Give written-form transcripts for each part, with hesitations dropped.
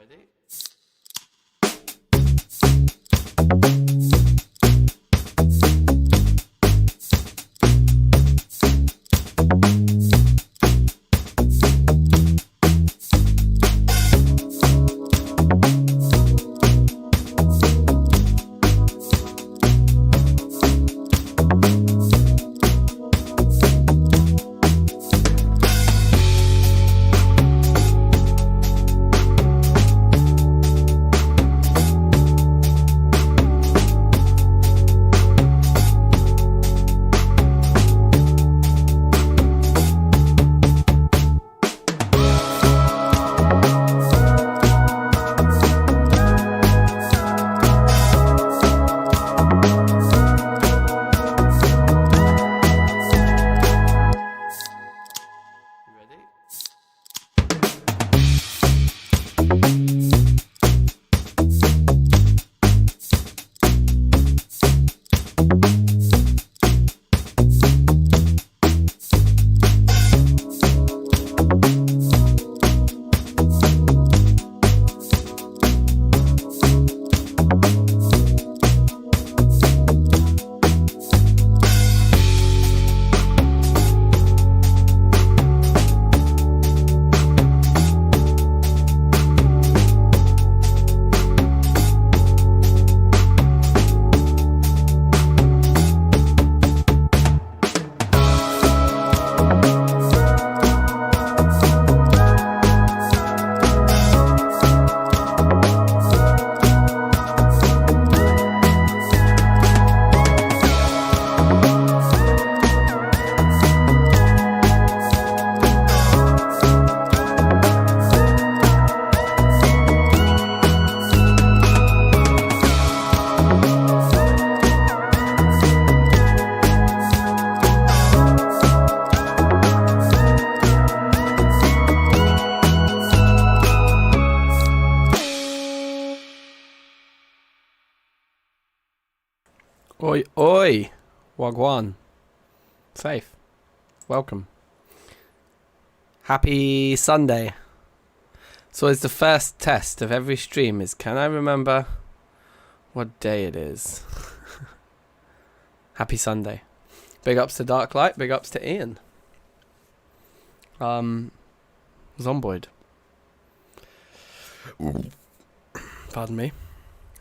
ready? Oi, oi! Wagwan. Safe. Welcome. Happy Sunday. So it's the first test of every stream is, can I remember what day it is? Happy Sunday. Big ups to Darklight, big ups to Ian. Zomboid. Pardon me.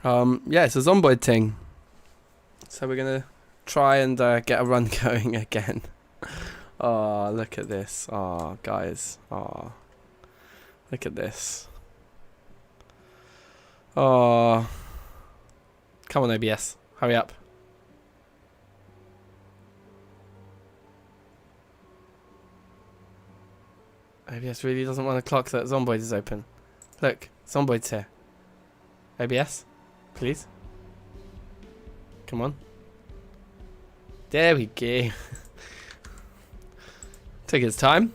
Yeah, it's a Zomboid thing. So we're going to try and get a run going again. Oh, look at this. Oh, guys. Oh, look at this. Oh. Come on, OBS. Hurry up. OBS really doesn't want to clock that Zomboid is open. Look, Zomboid's here. OBS, please. Come on. There we go. Took its time.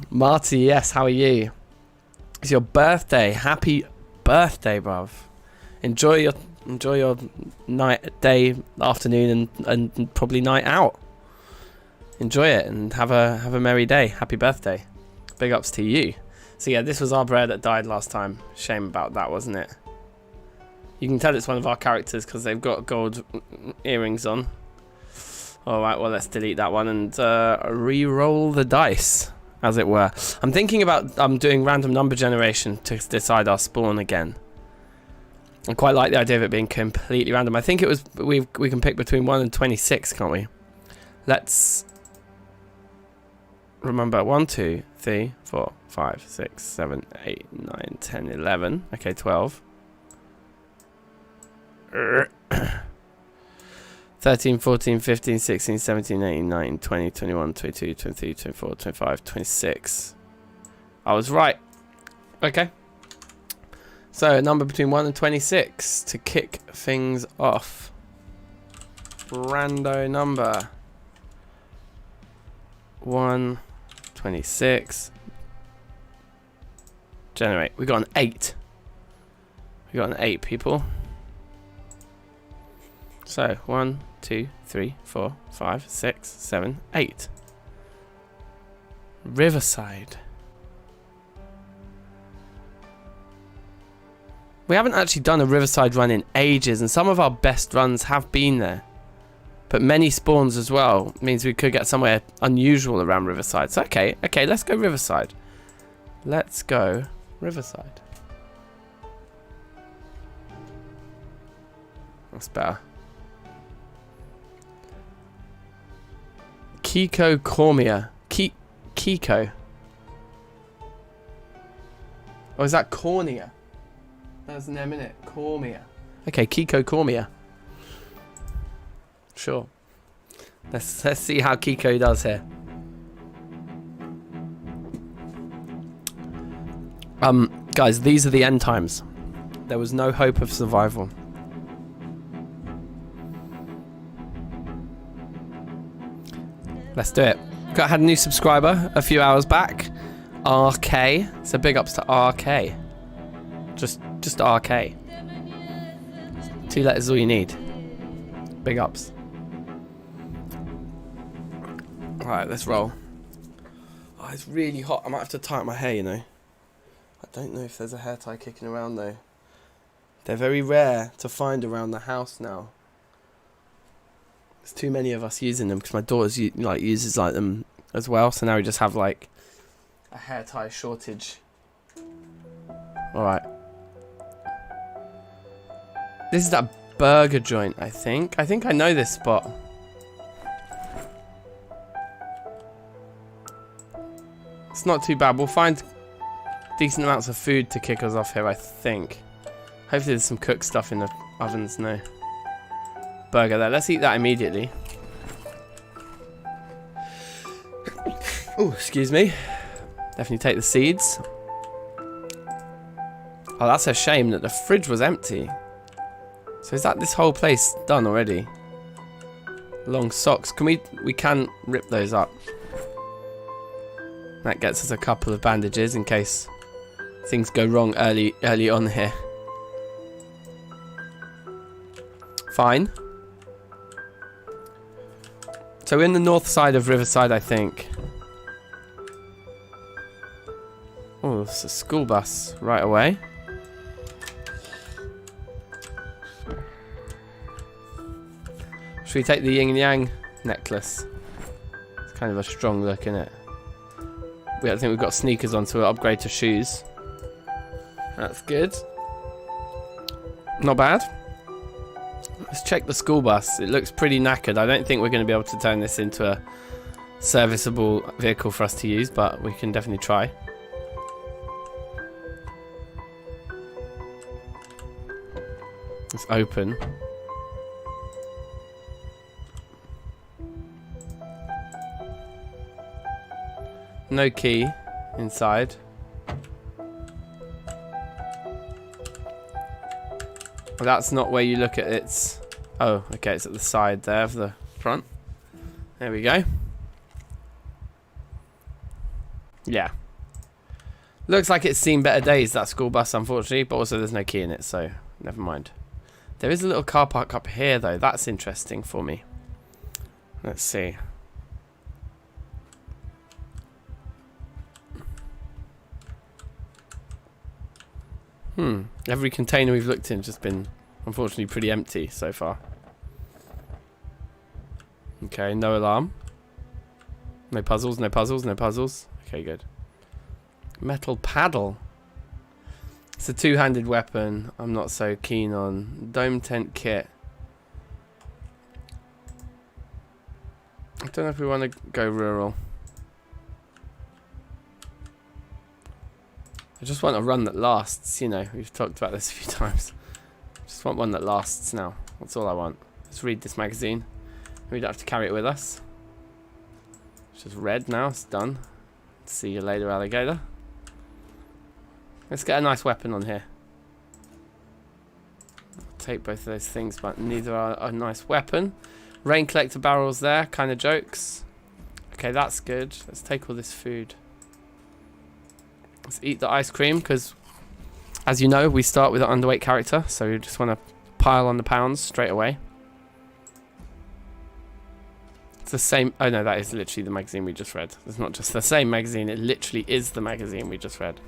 Marty, yes, how are you? It's your birthday. Happy birthday, bruv. Enjoy your night, day, afternoon, and probably night out. Enjoy it and have a merry day. Happy birthday. Big ups to you. So yeah, this was our brer that died last time. Shame about that, wasn't it? You can tell it's one of our characters because they've got gold earrings on. Alright, well, let's delete that one and re-roll the dice, as it were. I'm thinking about doing random number generation to decide our spawn again. I quite like the idea of it being completely random. I think it was we can pick between 1 and 26, can't we? Let's remember 1, 2, 3, 4, 5, 6, 7, 8, 9, 10, 11. Okay, 12. 13, 14, 15, 16, 17, 18, 19, 20, 21, 22, 23, 24, 25, 26. I was right. Okay. So, a number between 1 and 26 to kick things off. Rando number. 1, 26. Generate. We got an 8. We got an 8, people. So 1, 2, 3, 4, 5, 6, 7, 8. Riverside. We haven't actually done a Riverside run in ages, and some of our best runs have been there. But many spawns as well means we could get somewhere unusual around Riverside. So okay, let's go Riverside. Let's go Riverside. That's better. Kiko Cormia. Kiko. Oh, is that Cornea? That's an M in it. Cormia. Okay, Kiko Cormia. Sure. Let's see how Kiko does here. Guys, these are the end times. There was no hope of survival. Let's do it. Had a new subscriber a few hours back. RK. So big ups to RK. Just RK. 2 letters is all you need. Big ups. Alright, let's roll. Oh, it's really hot. I might have to tie up my hair, you know. I don't know if there's a hair tie kicking around though. They're very rare to find around the house now. There's too many of us using them because my daughter uses them as well. So now we just have like a hair tie shortage. Alright. This is that burger joint, I think. I think I know this spot. It's not too bad. We'll find decent amounts of food to kick us off here, I think. Hopefully there's some cooked stuff in the ovens. No. Burger there. Let's eat that immediately. Oh, excuse me. Definitely take the seeds. Oh, that's a shame that the fridge was empty. So is that this whole place done already? Long socks. We can rip those up. That gets us a couple of bandages in case things go wrong early on here. Fine. So we're in the north side of Riverside, I think. Oh, it's a school bus right away. Should we take the yin and yang necklace? It's kind of a strong look, isn't it? I think we've got sneakers on, so we'll upgrade to shoes. That's good. Not bad. Let's check the school bus. It looks pretty knackered. I don't think we're going to be able to turn this into a serviceable vehicle for us to use, but we can definitely try. It's open. No key inside. Well, that's not where you look at its... Oh, okay, it's at the side there of the front. There we go. Yeah. Looks like it's seen better days, that school bus, unfortunately, but also there's no key in it, so never mind. There is a little car park up here, though. That's interesting for me. Let's see. Every container we've looked in has just been, unfortunately, pretty empty so far. Okay, no alarm. No puzzles, no puzzles, no puzzles. Okay, good. Metal paddle. It's a two-handed weapon. I'm not so keen on. Dome tent kit. I don't know if we want to go rural. I just want a run that lasts, you know, we've talked about this a few times. Just want one that lasts now. That's all I want. Let's read this magazine. We don't have to carry it with us. It's just read now, it's done. See you later, alligator. Let's get a nice weapon on here. I'll take both of those things, but neither are a nice weapon. Rain collector barrels there, kind of jokes. Okay, that's good. Let's take all this food. Let's eat the ice cream, because, as you know, we start with an underweight character, so we just want to pile on the pounds straight away. It's the same... Oh, no, that is literally the magazine we just read. It's not just the same magazine, it literally is the magazine we just read.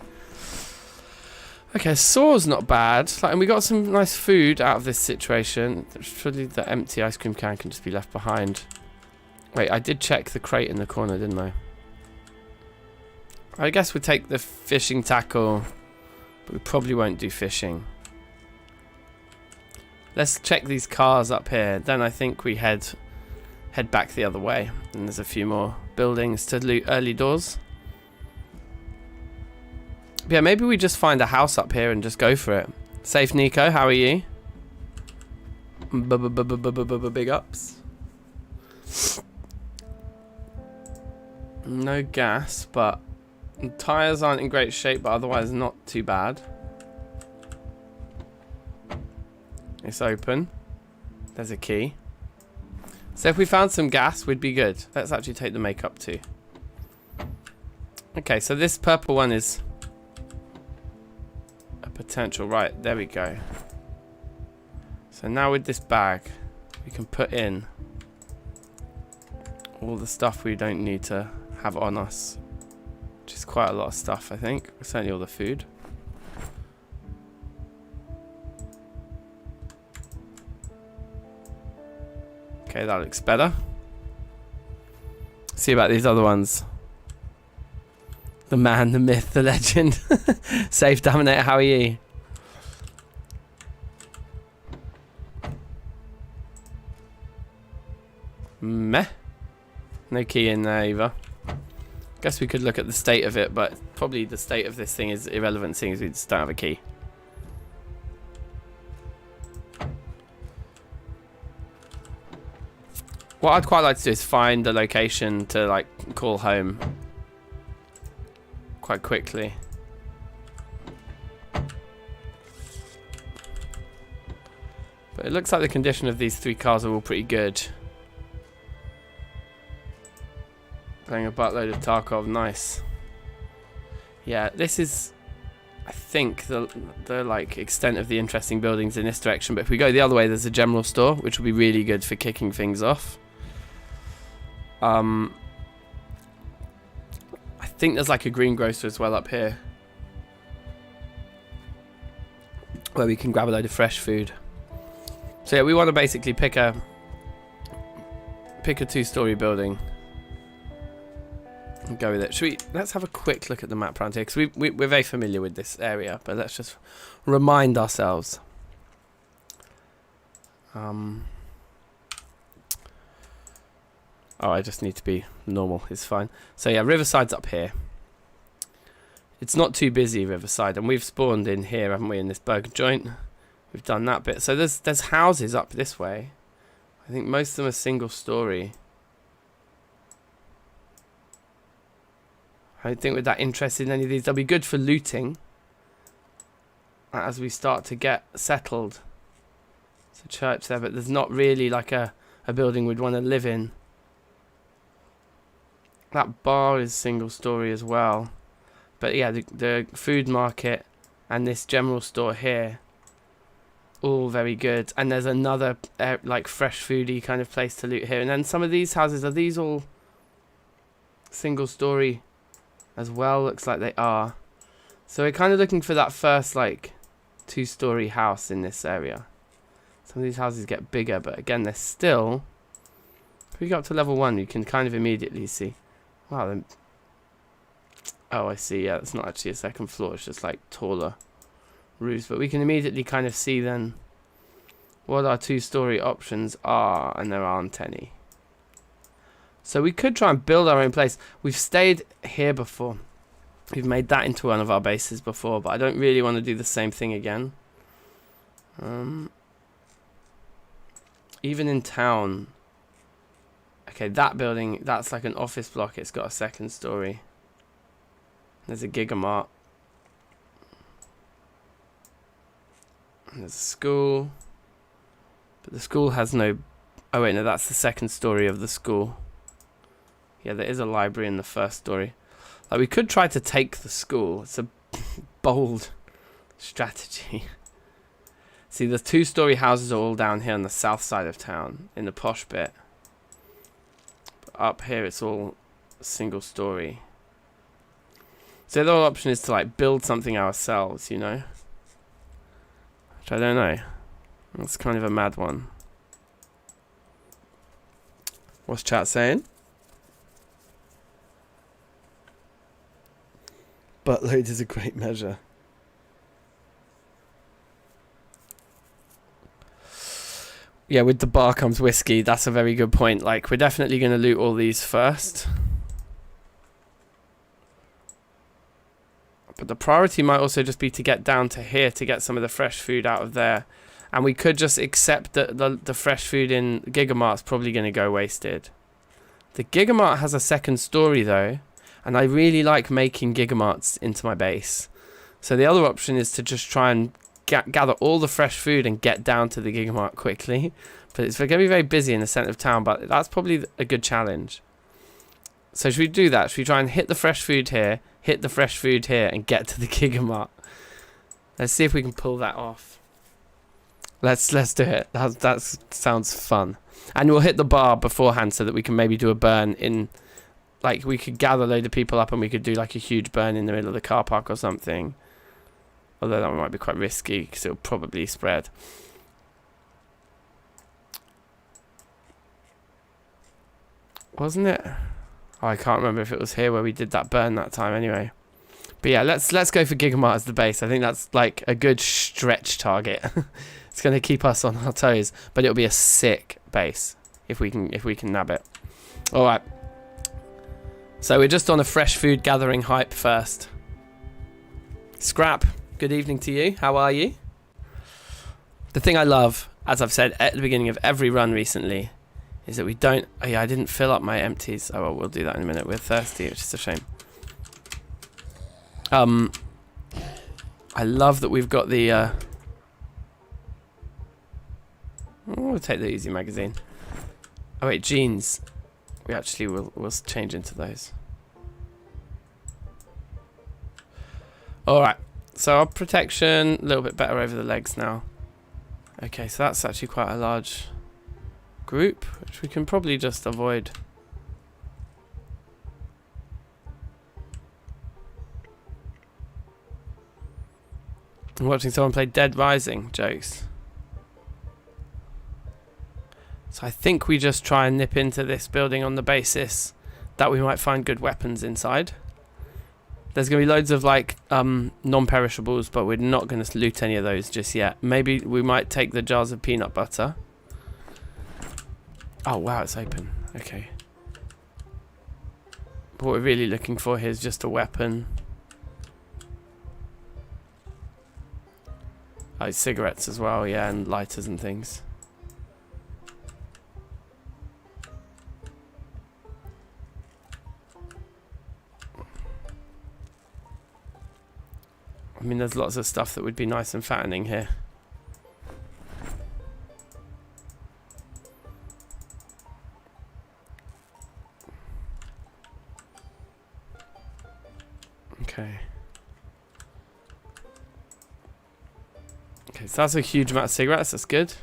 Okay, saw's not bad. Like, and we got some nice food out of this situation. Surely the empty ice cream can just be left behind. Wait, I did check the crate in the corner, didn't I? I guess we'll take the fishing tackle, but we probably won't do fishing. Let's check these cars up here. Then I think we head back the other way. And there's a few more buildings to loot early doors. Yeah, maybe we just find a house up here and just go for it. Safe, Nico. How are you? Big ups. No gas, but tires aren't in great shape, but otherwise not too bad. It's open. There's a key. So if we found some gas, we'd be good. Let's actually take the makeup too. Okay, so this purple one is a potential. Right, there we go. So now with this bag, we can put in all the stuff we don't need to have on us. Which is quite a lot of stuff, I think. Certainly all the food. Okay, that looks better. See about these other ones. The man, the myth, the legend. Safe Dominator, how are you? Meh. No key in there either. Guess we could look at the state of it, but probably the state of this thing is irrelevant seeing as we just don't have a key. What I'd quite like to do is find a location to like call home quite quickly. But it looks like the condition of these 3 cars are all pretty good. Playing a buttload of Tarkov, nice. Yeah, this is, I think, the like extent of the interesting buildings in this direction. But if we go the other way, there's a general store, which will be really good for kicking things off. I think there's like a greengrocer as well up here, where we can grab a load of fresh food. So yeah, we want to basically pick a 2-story building and go with it. Let's have a quick look at the map around here, because we're very familiar with this area, but let's just remind ourselves. Oh, I just need to be normal. It's fine. So yeah, Riverside's up here. It's not too busy, Riverside, and we've spawned in here, haven't we, in this burger joint? We've done that bit. So there's houses up this way. I think most of them are single story. I don't think we're that interested in any of these. They'll be good for looting as we start to get settled. There's a church there, but there's not really like a building we'd want to live in. That bar is single story as well. But yeah, the food market and this general store here, all very good. And there's another like fresh foody kind of place to loot here. And then some of these houses, are these all single story as well? Looks like they are. So we're kind of looking for that first like 2-story house in this area. Some of these houses get bigger, but again, they're still, if we go up to level 1, you can kind of immediately see. Wow, oh, I see. Yeah, it's not actually a second floor. It's just like taller roofs. But we can immediately kind of see then what our 2-story options are, and there aren't any. So we could try and build our own place. We've stayed here before. We've made that into one of our bases before, but I don't really want to do the same thing again. Even in town. Okay, that building, that's like an office block. It's got a 2nd story. There's a Gigamart. And there's a school. But the school has no... Oh wait, no, that's the 2nd story of the school. Yeah, there is a library in the 1st story. Like, we could try to take the school. It's a bold strategy. See, the 2-story houses are all down here on the south side of town, in the posh bit. Up here it's all single story. So the other option is to like build something ourselves, you know. Which I don't know. That's kind of a mad one. What's chat saying? Buttload is a great measure. Yeah, with the bar comes whiskey. That's a very good point. Like, we're definitely going to loot all these first. But the priority might also just be to get down to here to get some of the fresh food out of there. And we could just accept that the fresh food in Gigamart's probably going to go wasted. The Gigamart has a second story, though. And I really like making Gigamarts into my base. So the other option is to just try and gather all the fresh food and get down to the Gigamart quickly. But it's going to be very busy in the centre of town, but that's probably a good challenge. So should we do that? Should we try and hit the fresh food here, hit the fresh food here, and get to the Gigamart? Let's see if we can pull that off. Let's do it. That sounds fun. And we'll hit the bar beforehand so that we can maybe do a burn in... Like, we could gather a load of people up and we could do, like, a huge burn in the middle of the car park or something. Although that might be quite risky because it'll probably spread. Wasn't it? Oh, I can't remember if it was here where we did that burn that time anyway. But yeah, let's go for Gigamart as the base. I think that's like a good stretch target. It's going to keep us on our toes, but it'll be a sick base if we can nab it. All right. So we're just on a fresh food gathering hype first. Scrap, good evening to you. How are you? The thing I love, as I've said at the beginning of every run recently, is that we don't... Oh yeah, I didn't fill up my empties. Oh well, we'll do that in a minute. We're thirsty, which is a shame. I love that we've got the... we'll take the easy magazine. Oh wait, jeans. We actually will change into those. Alright, so our protection, a little bit better over the legs now. Okay, so that's actually quite a large group, which we can probably just avoid. I'm watching someone play Dead Rising, jokes. So I think we just try and nip into this building on the basis that we might find good weapons inside. There's going to be loads of like non-perishables, but we're not going to loot any of those just yet. Maybe we might take the jars of peanut butter. Oh wow, it's open. Okay. But what we're really looking for here is just a weapon. Oh, cigarettes as well, yeah, and lighters and things. I mean, there's lots of stuff that would be nice and fattening here. Okay. Okay, so that's a huge amount of cigarettes. That's good.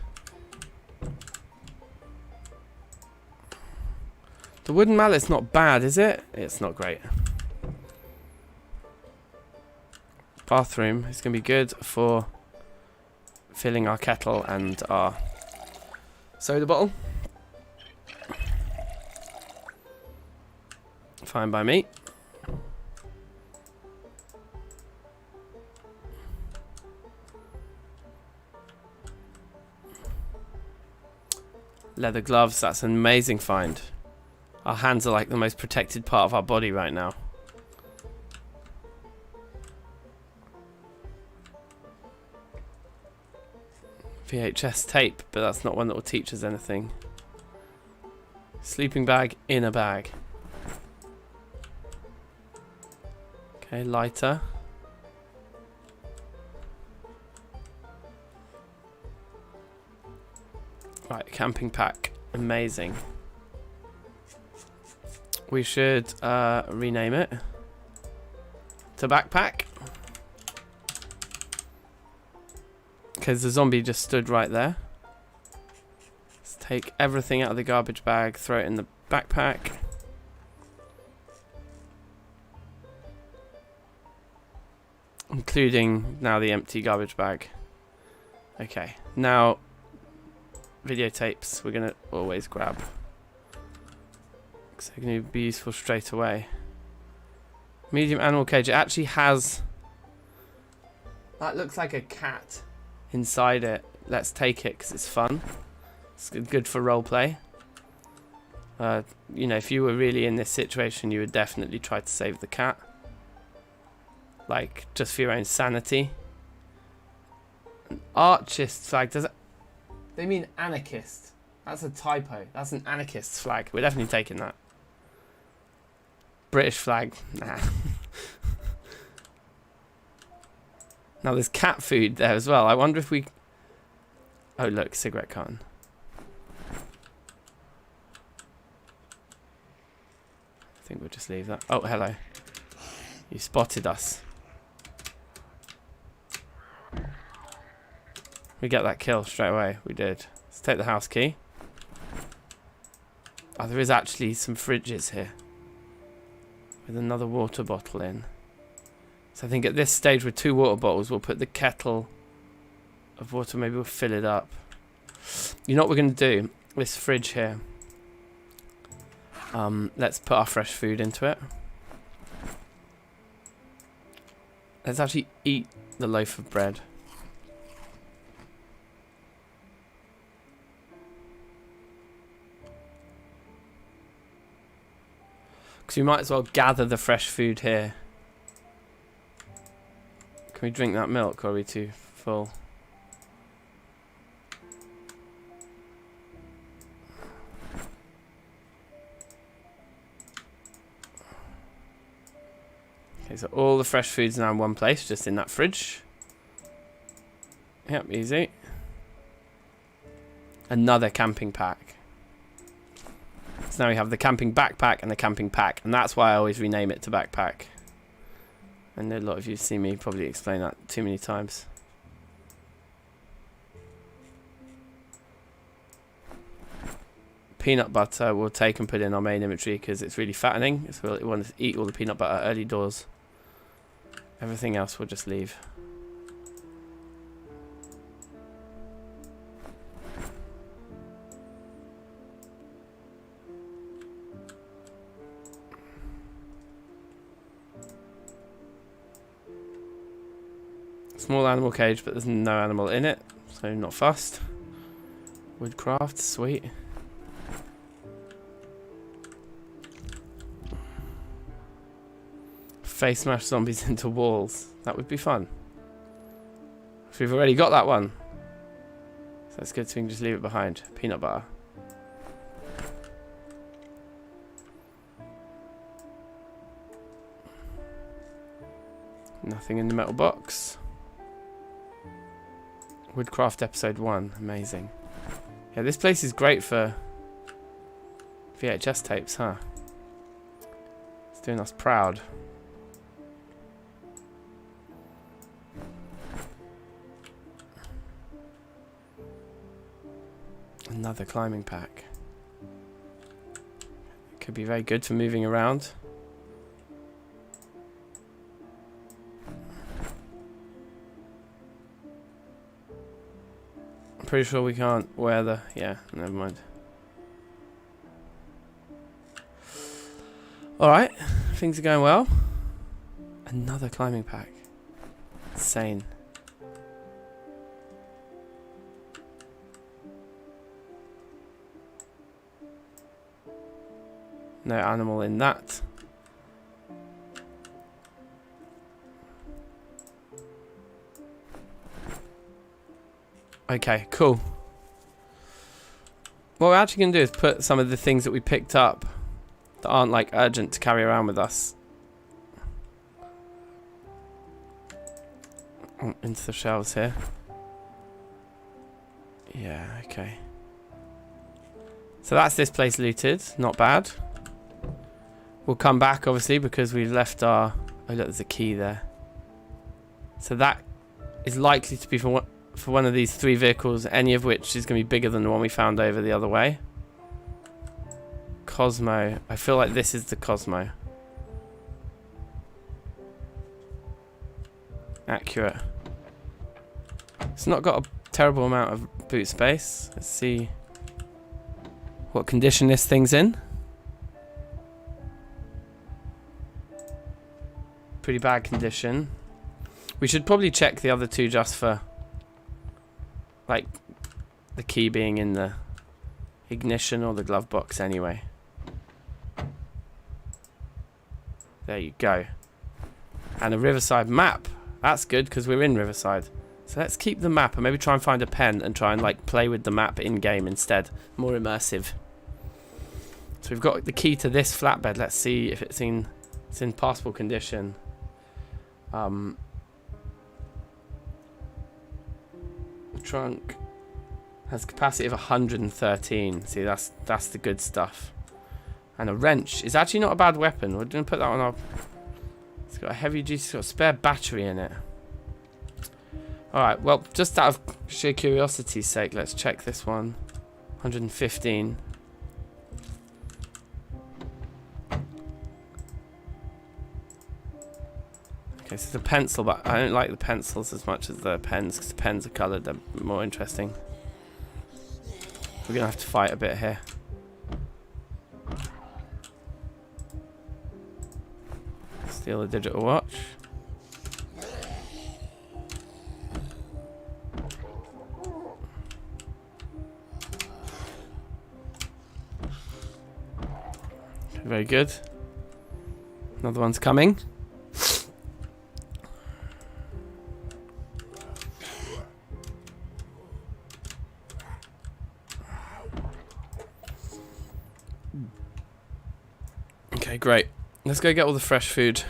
The wooden mallet's not bad, is it? It's not great. Bathroom is going to be good for filling our kettle and our soda bottle. Fine by me. Leather gloves, that's an amazing find. Our hands are like the most protected part of our body right now. VHS tape, but that's not one that will teach us anything. Sleeping bag in a bag. Okay, lighter. Right, camping pack. Amazing. We should rename it to backpack. Because the zombie just stood right there. Let's take everything out of the garbage bag, throw it in the backpack. Including now the empty garbage bag. Okay, now videotapes we're going to always grab. Because they're going to be useful straight away. Medium animal cage. It actually has... That looks like a cat inside it. Let's take it because it's fun. It's good for roleplay. You know, if you were really in this situation, you would definitely try to save the cat. Like, just for your own sanity. An archist flag. Does it... They mean anarchist. That's a typo. That's an anarchist flag. We're definitely taking that. British flag. Nah. Now there's cat food there as well. I wonder if we... Oh look, cigarette carton. I think we'll just leave that. Oh, hello. You spotted us. We get that kill straight away. We did. Let's take the house key. Oh, there is actually some fridges here. With another water bottle in. So I think at this stage with 2 water bottles, we'll put the kettle of water. Maybe we'll fill it up. You know what we're going to do? This fridge here. Let's put our fresh food into it. Let's actually eat the loaf of bread. Because we might as well gather the fresh food here. Can we drink that milk or are we too full? Okay, so all the fresh food's now in one place, just in that fridge. Yep, easy. Another camping pack. So now we have the camping backpack and the camping pack, and that's why I always rename it to backpack. I know a lot of you see me probably explain that too many times. Peanut butter we'll take and put in our main inventory because it's really fattening. So we want to eat all the peanut butter early doors. Everything else we'll just leave. Small animal cage, but there's no animal in it, so not fussed. Woodcraft, sweet. Face smash zombies into walls. That would be fun. So we've already got that one. So that's good, so we can just leave it behind. Peanut butter. Nothing in the metal box. Woodcraft episode 1. Amazing. Yeah, this place is great for VHS tapes, huh? It's doing us proud. Another climbing pack. Could be very good for moving around. I'm pretty sure we can't wear the... Yeah, never mind. Alright, things are going well. Another climbing pack. Insane. No animal in that. Okay, cool. What we're actually going to do is put some of the things that we picked up that aren't like urgent to carry around with us into the shelves here. Yeah, okay. So that's this place looted. Not bad. We'll come back, obviously, because we left our... Oh, look, there's a key there. So that is likely to be for one of these 3 vehicles, any of which is going to be bigger than the one we found over the other way. Cosmo. I feel like this is the Cosmo. Accurate. It's not got a terrible amount of boot space. Let's see what condition this thing's in. Pretty bad condition. We should probably check the other two just for, like, the key being in the ignition or the glove box anyway. There you go. And a Riverside map. That's good because we're in Riverside. So let's keep the map and maybe try and find a pen and try and like play with the map in game instead. More immersive. So we've got the key to this flatbed. Let's see if it's in passable condition. The trunk has capacity of 113. See, that's the good stuff. And a wrench is actually not a bad weapon. We're going to put that on our... It's got a heavy duty, it's got a spare battery in it. Alright, well, just out of sheer curiosity's sake, let's check this one. 115. Okay, so it's a pencil, but I don't like the pencils as much as the pens, because the pens are coloured, they're more interesting. We're going to have to fight a bit here. Steal a digital watch. Very good. Another one's coming. Okay, great. Let's go get all the fresh food.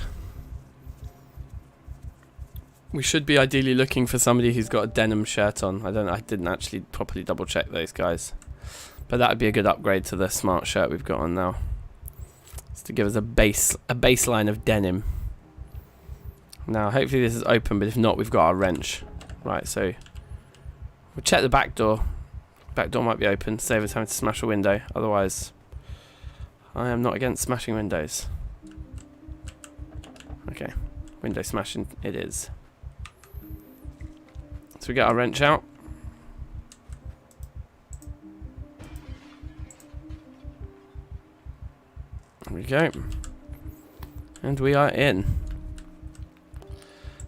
We should be ideally looking for somebody who's got a denim shirt on. I didn't actually properly double check those guys. But that would be a good upgrade to the smart shirt we've got on now. Just to give us a baseline of denim. Now, hopefully this is open, but if not, we've got our wrench. Right, so we'll check the back door. Back door might be open, save us having to smash a window. Otherwise, I am not against smashing windows. Okay, window smashing it is. So we get our wrench out. There we go. And we are in.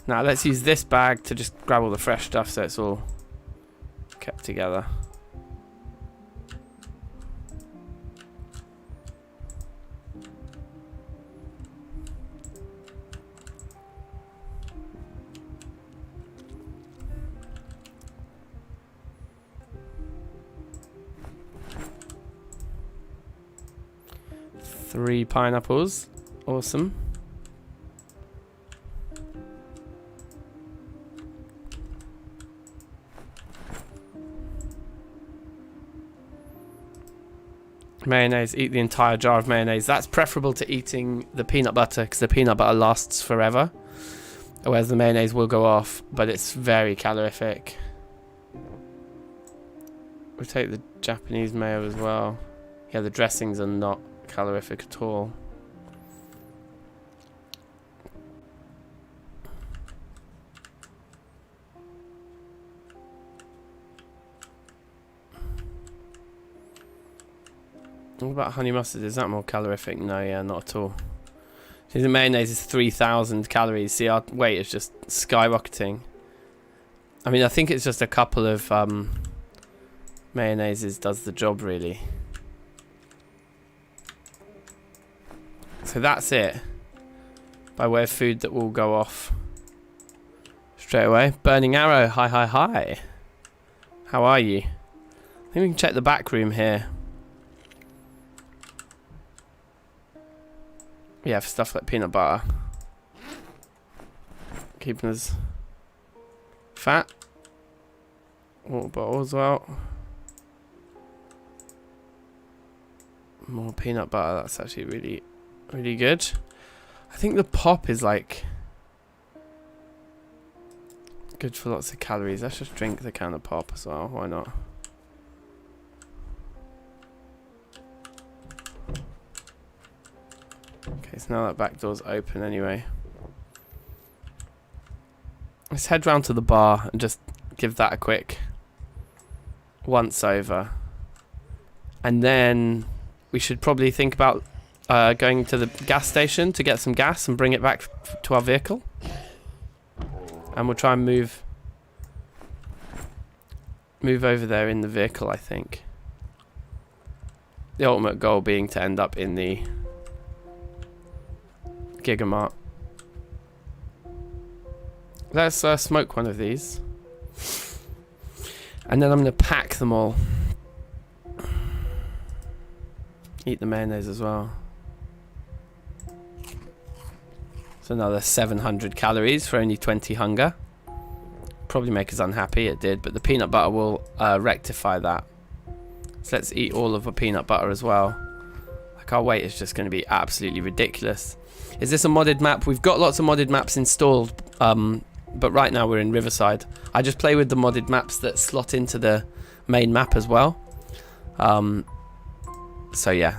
Now let's use this bag to just grab all the fresh stuff so it's all kept together. Three pineapples. Awesome. Mayonnaise. Eat the entire jar of mayonnaise. That's preferable to eating the peanut butter because the peanut butter lasts forever. Whereas the mayonnaise will go off, but it's very calorific. We'll take the Japanese mayo as well. Yeah, the dressings are not calorific at all. What about honey mustard? Is that more calorific? No, yeah, not at all. See, the mayonnaise is 3,000 calories. See, our weight is just skyrocketing. I mean, I think it's just a couple of mayonnaises does the job, really. So that's it. By way of food that will go off straight away. Burning arrow. Hi, hi, hi. How are you? I think we can check the back room here. Yeah, for stuff like peanut butter. Keeping us fat. Water bottle as well. More peanut butter. That's actually really, really good. I think the pop is like good for lots of calories. Let's just drink the can of pop as well. Why not? Okay, so now that back door's open anyway. Let's head round to the bar and just give that a quick once over. And then we should probably think about going to the gas station to get some gas and bring it back to our vehicle. And we'll try and move over there in the vehicle, I think. The ultimate goal being to end up in the Gigamart. Let's smoke one of these. And then I'm going to pack them all. Eat the mayonnaise as well. So another 700 calories for only 20 hunger. Probably make us unhappy, it did, but the peanut butter will rectify that. So let's eat all of the peanut butter as well. Like, our weight is just going to be absolutely ridiculous. Is this a modded map? We've got lots of modded maps installed, but right now we're in Riverside. I just play with the modded maps that slot into the main map as well. So yeah,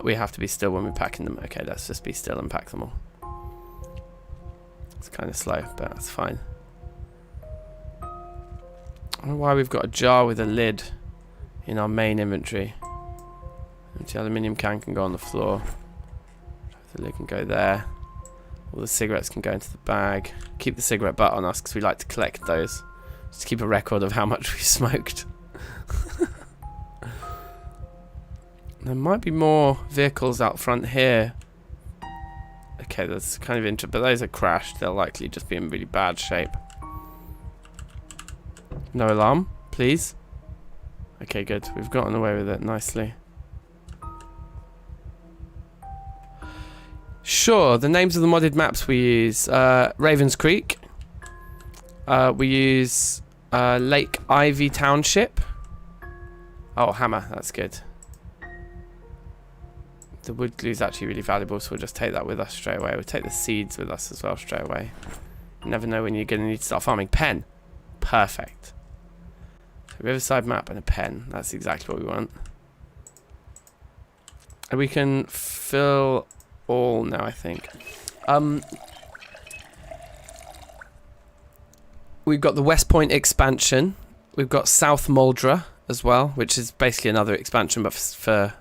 we have to be still when we're packing them. Okay, let's just be still and pack them all. It's kind of slow, but that's fine. I don't know why we've got a jar with a lid in our main inventory. Empty aluminium can go on the floor. The lid can go there. All the cigarettes can go into the bag. Keep the cigarette butt on us because we like to collect those. Just to keep a record of how much we smoked. There might be more vehicles out front here. Okay, that's kind of interesting, but those are crashed. They'll likely just be in really bad shape. No alarm, please. Okay, good. We've gotten away with it nicely. Sure, the names of the modded maps we use. Ravens Creek. We use Lake Ivy Township. Oh, hammer. That's good. The wood glue is actually really valuable, so we'll just take that with us straight away. We'll take the seeds with us as well straight away. You never know when you're going to need to start farming. Pen. Perfect. So Riverside map and a pen. That's exactly what we want. And we can fill all now, I think. We've got the West Point expansion. We've got South Muldra as well, which is basically another expansion, but for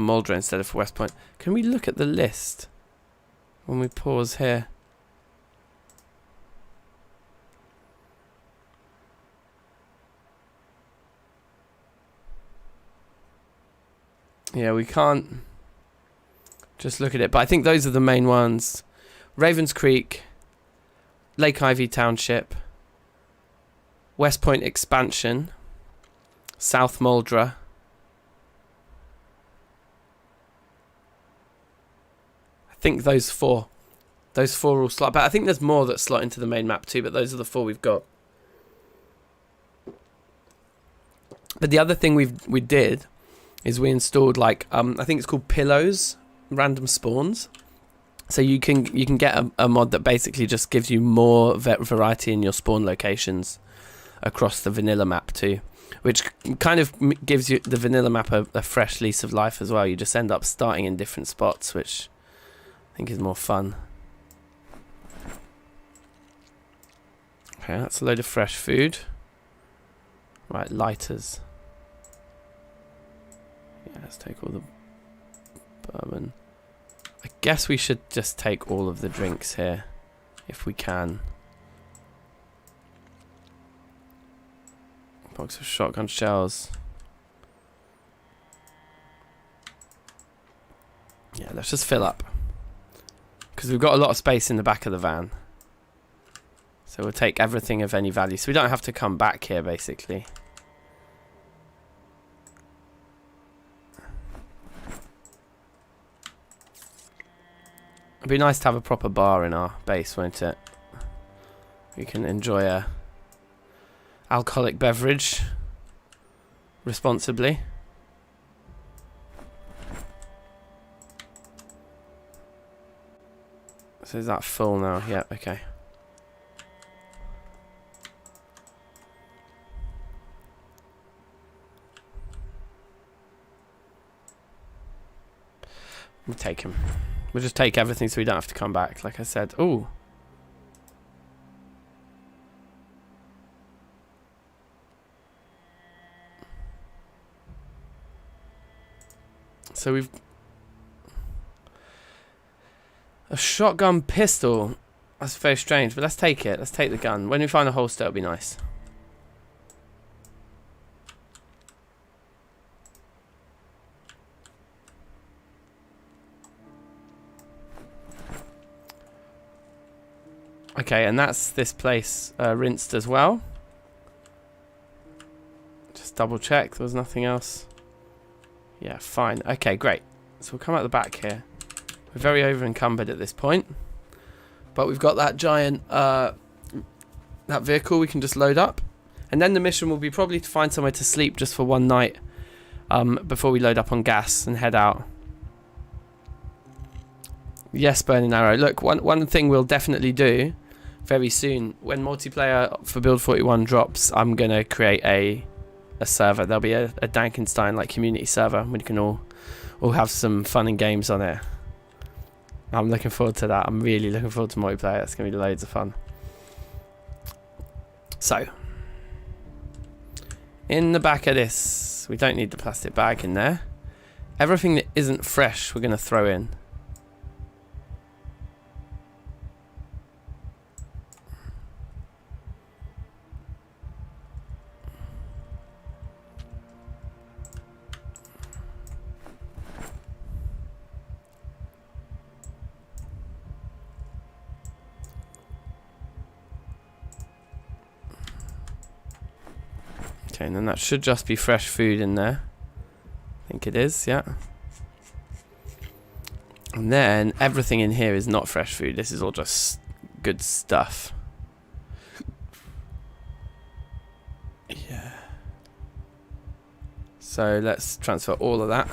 Muldra instead of for West Point. Can we look at the list when we pause here? Yeah, we can't just look at it, but I think those are the main ones. Ravens Creek, Lake Ivy Township, West Point expansion, South Muldra, I think those four all slot, but I think there's more that slot into the main map too, but those are the four we've got. But the other thing we did is we installed, like, I think it's called pillows, random spawns. So you can get a mod that basically just gives you more variety in your spawn locations across the vanilla map too, which kind of gives you the vanilla map a fresh lease of life as well. You just end up starting in different spots, which I think is more fun. Okay, that's a load of fresh food. Right, lighters. Yeah, let's take all the bourbon. I guess we should just take all of the drinks here, if we can. Box of shotgun shells. Yeah, let's just fill up. Because we've got a lot of space in the back of the van. So we'll take everything of any value. So we don't have to come back here, basically. It'd be nice to have a proper bar in our base, won't it? We can enjoy a alcoholic beverage responsibly. So is that full now? Yeah, okay. We'll take him. We'll just take everything so we don't have to come back, like I said. Ooh. So we've a shotgun pistol. That's very strange, but let's take it. Let's take the gun. When we find a holster, it'll be nice. Okay, and that's this place rinsed as well. Just double check there was nothing else. Yeah, fine. Okay, great. So we'll come out the back here. We're very over encumbered at this point, but we've got that giant that vehicle we can just load up, and then the mission will be probably to find somewhere to sleep just for one night before we load up on gas and head out. Yes, Burning Arrow. Look, one thing we'll definitely do very soon, when multiplayer for Build 41 drops, I'm going to create a server. There'll be a DankNStein like community server. We can all have some fun and games on it. I'm looking forward to that. I'm really looking forward to multiplayer. It's going to be loads of fun. So, in the back of this, we don't need the plastic bag in there. Everything that isn't fresh, we're going to throw in. Okay, and then that should just be fresh food in there. I think it is, yeah. And then everything in here is not fresh food. This is all just good stuff. Yeah. So let's transfer all of that.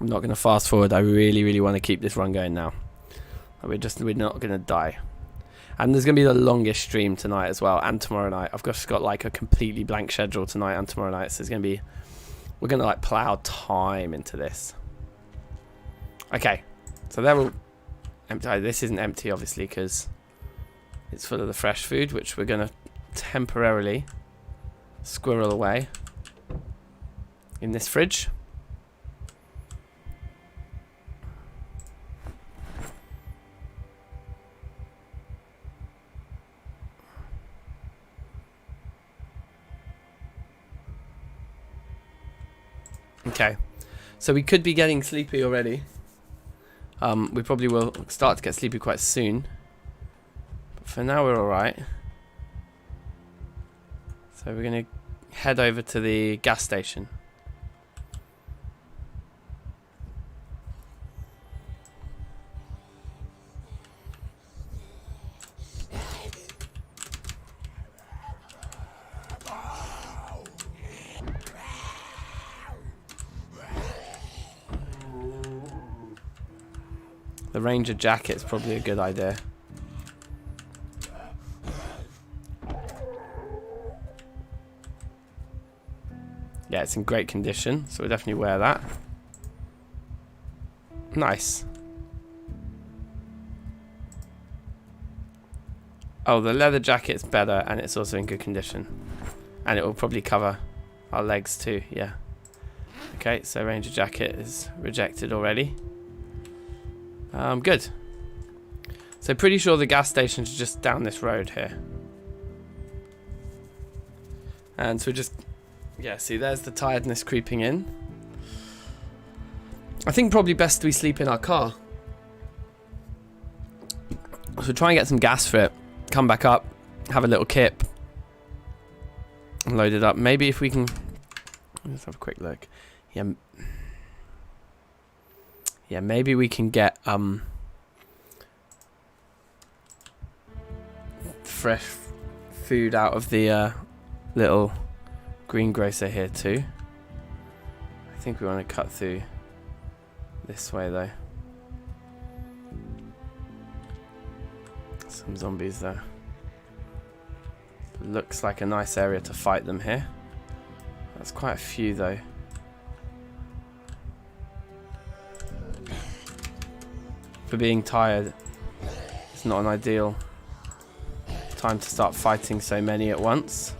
I'm not going to fast forward. I really want to keep this run going now. We're not going to die. And there's going to be the longest stream tonight as well, and tomorrow night. I've just got like a completely blank schedule tonight and tomorrow night, so it's going to be, we're going to like plow time into this. Okay, so there will empty. This isn't empty obviously because it's full of the fresh food, which we're going to temporarily squirrel away in this fridge. Okay, so we could be getting sleepy already. We probably will start to get sleepy quite soon. But for now we're alright. So we're going to head over to the gas station. The Ranger jacket's probably a good idea. Yeah, it's in great condition, so we'll definitely wear that. Nice. Oh, the leather jacket's better, and it's also in good condition. And it will probably cover our legs too, yeah. Okay, so Ranger jacket is rejected already. Good. So pretty sure the gas station's just down this road here. And so we just, yeah, see there's the tiredness creeping in. I think probably best we sleep in our car. So try and get some gas for it. Come back up, have a little kip, and load it up. Maybe if we can, let's have a quick look. Yeah, maybe we can get fresh food out of the little greengrocer here too. I think we want to cut through this way though. Some zombies there. Looks like a nice area to fight them here. That's quite a few though. For being tired, it's not an ideal time to start fighting so many at once.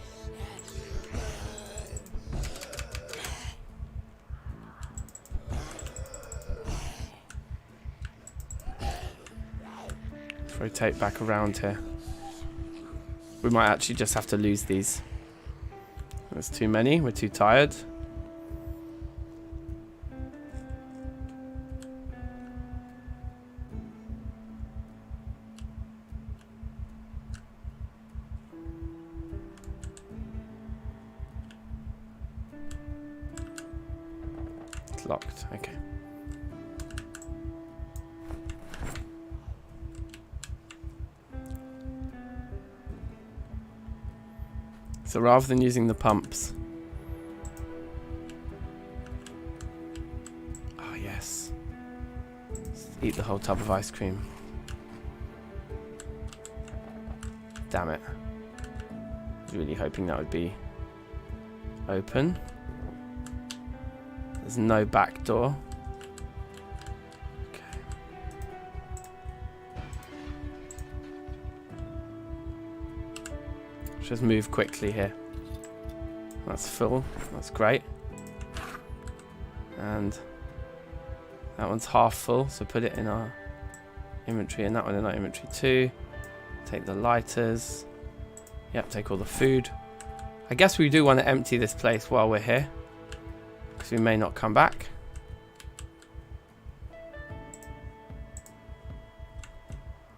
Let's rotate back around here. We might actually just have to lose these. There's too many. We're too tired. It's locked. Okay. So rather than using the pumps... Oh, yes. Let's eat the whole tub of ice cream. Damn it. I was really hoping that would be open. There's no back door. Just move quickly here. That's full. That's great. And that one's half full, so put it in our inventory, and that one in our inventory too. Take the lighters. Yep, take all the food. I guess we do want to empty this place while we're here, because we may not come back.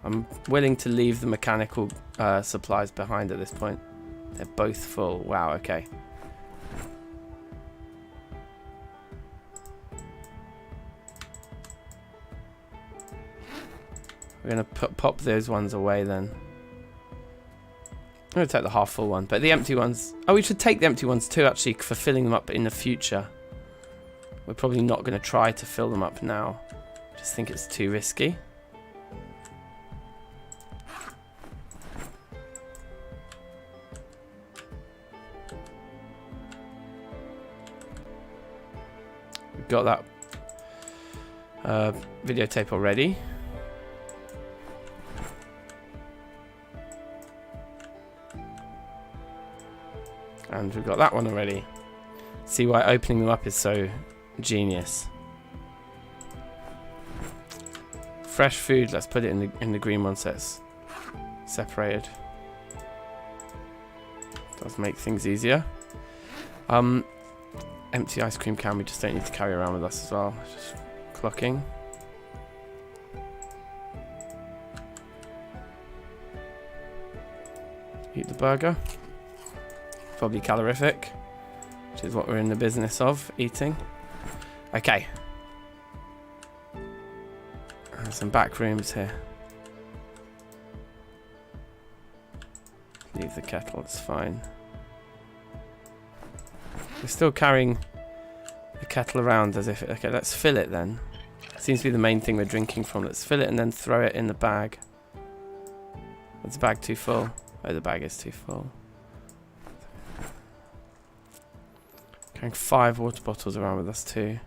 I'm willing to leave the mechanical supplies behind at this point. They're both full. Wow, okay. We're going to pop those ones away then. I'm going to take the half full one, but the empty ones... Oh, we should take the empty ones too, actually, for filling them up in the future. We're probably not going to try to fill them up now. Just think it's too risky. Got that videotape already. And we've got that one already. See why opening them up is so genius. Fresh food, let's put it in the green one so it's separated. Does make things easier. Empty ice cream can we just don't need to carry around with us as well. Just clocking. Eat the burger. Probably calorific, which is what we're in the business of, eating. Okay. Some back rooms here. Leave the kettle, it's fine. We're still carrying the kettle around as if... Okay, let's fill it then. Seems to be the main thing we're drinking from. Let's fill it and then throw it in the bag. Is the bag too full? Oh, the bag is too full. Carrying 5 water bottles around with us too.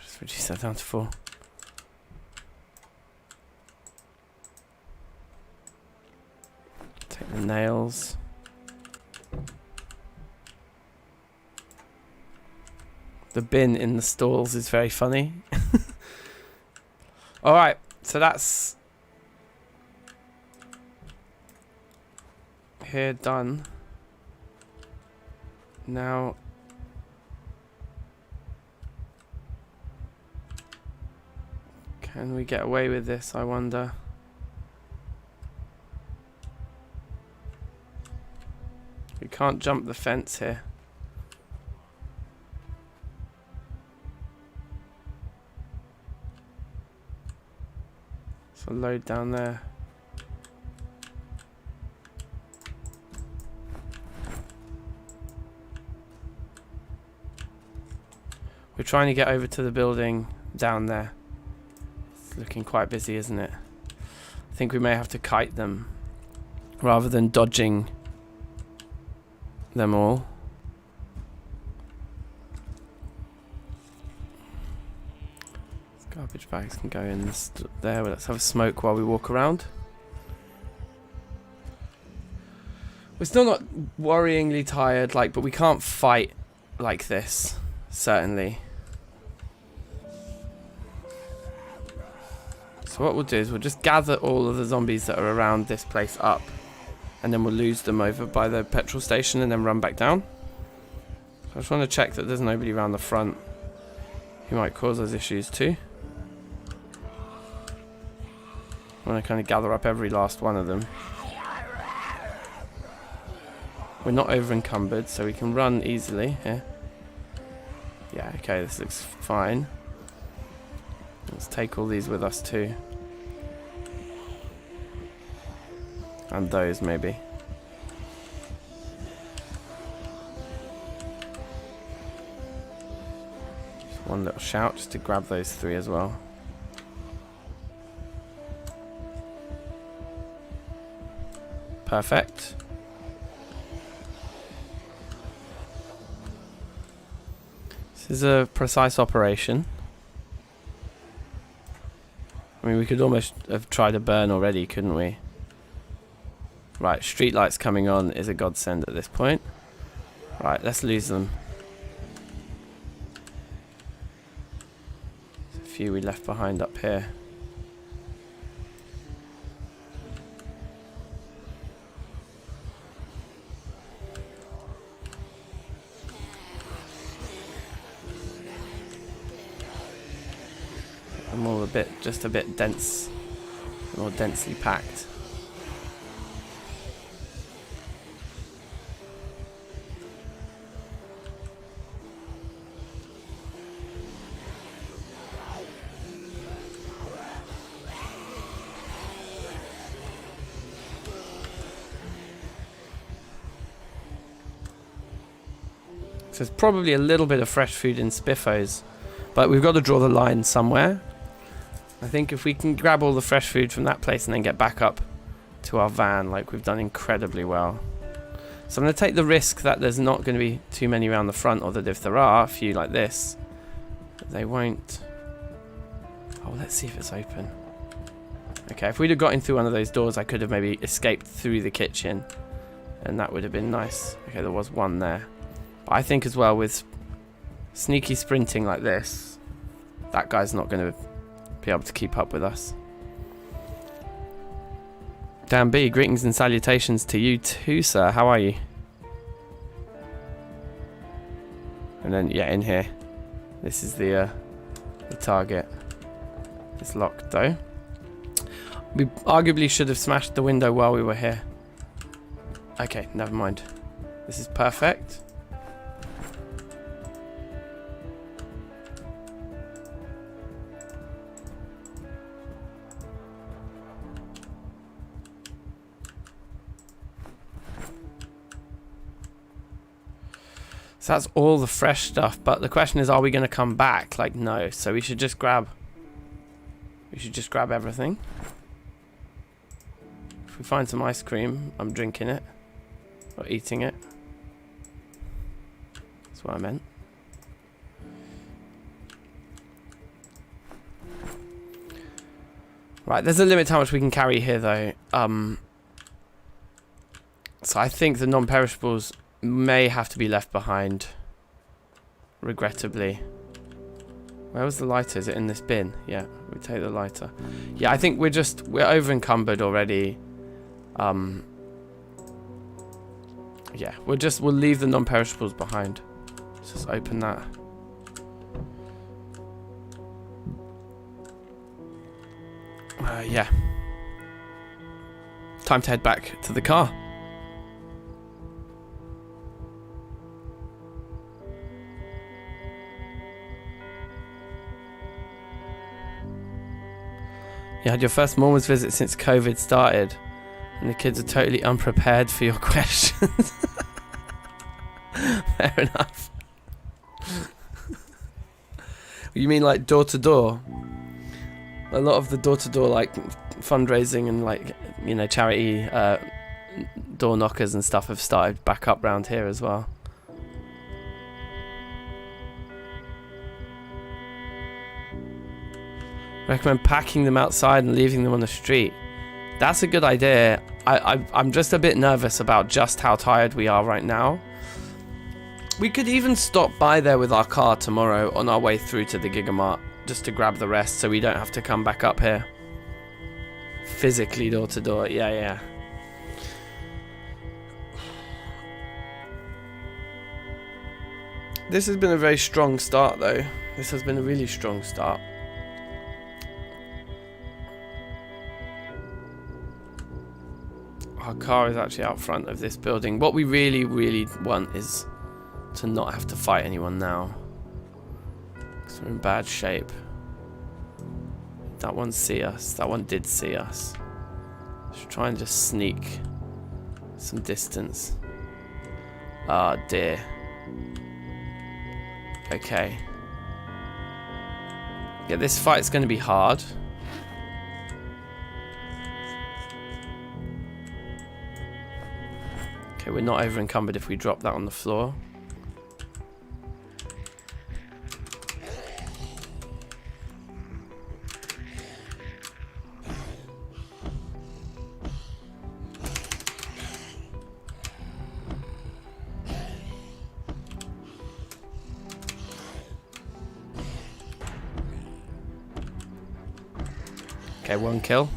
Just reduce that down to 4. Take the nails. The bin in the stalls is very funny. Alright, so that's here done. Now can we get away with this, I wonder? We can't jump the fence here. So load down there. We're trying to get over to the building down there. It's looking quite busy, isn't it? I think we may have to kite them rather than dodging them all. Let's Garbage bags can go in there. Well, let's have a smoke while we walk around. We're still not worryingly tired, like, but we can't fight like this, certainly. So what we'll do is we'll just gather all of the zombies that are around this place up, and then we'll lose them over by the petrol station and then run back down. So I just want to check that there's nobody around the front who might cause us issues too. I want to kind of gather up every last one of them. We're not over encumbered, so we can run easily here. Yeah, okay, this looks fine. Let's take all these with us too. And those maybe. Just one little shout just to grab those 3 as well. Perfect. This is a precise operation. I mean, we could almost have tried a burn already, couldn't we? Right, street lights coming on is a godsend at this point. Right, let's lose them. There's a few we left behind up here. I'm all just a bit dense, more densely packed. So there's probably a little bit of fresh food in Spiffos, but we've got to draw the line somewhere. I think if we can grab all the fresh food from that place and then get back up to our van, like we've done incredibly well. So I'm going to take the risk that there's not going to be too many around the front, or that if there are a few like this, they won't. Oh, let's see if it's open. Okay, if we'd have got in through one of those doors, I could have maybe escaped through the kitchen, and that would have been nice. Okay, there was one there. But I think as well, with sneaky sprinting like this, that guy's not going to be able to keep up with us. Dan B, greetings and salutations to you too, sir. How are you? And then, yeah, in here. This is the target. It's locked though. We arguably should have smashed the window while we were here. Okay, never mind. This is perfect. So that's all the fresh stuff, but the question is, are we going to come back? Like, no. So we should just grab everything. If we find some ice cream, I'm drinking it or eating it. That's what I meant. Right, there's a limit to how much we can carry here though. So I think the non-perishables may have to be left behind, regrettably. Where was the lighter? Is it in this bin? Yeah, we take the lighter. Yeah, I think we're over encumbered already. Yeah, we'll leave the non-perishables behind. Let's just open that. Yeah. Time to head back to the car. You had your first Mormons visit since COVID started, and the kids are totally unprepared for your questions. Fair enough. You mean like door to door? A lot of the door to door, like fundraising and like, you know, charity door knockers and stuff have started back up round here as well. Recommend packing them outside and leaving them on the street. That's a good idea. I'm just a bit nervous about just how tired we are right now. We could even stop by there with our car tomorrow on our way through to the Gigamart, just to grab the rest so we don't have to come back up here. Physically door to door, yeah. This has been a very strong start though. This has been a really strong start. Our car is actually out front of this building. What we really, really want is to not have to fight anyone now. Because we're in bad shape. That one see us. That one did see us. Let's try and just sneak some distance. Ah, dear. Okay. Yeah, this fight's going to be hard. Okay, we're not over encumbered if we drop that on the floor. Okay, one kill.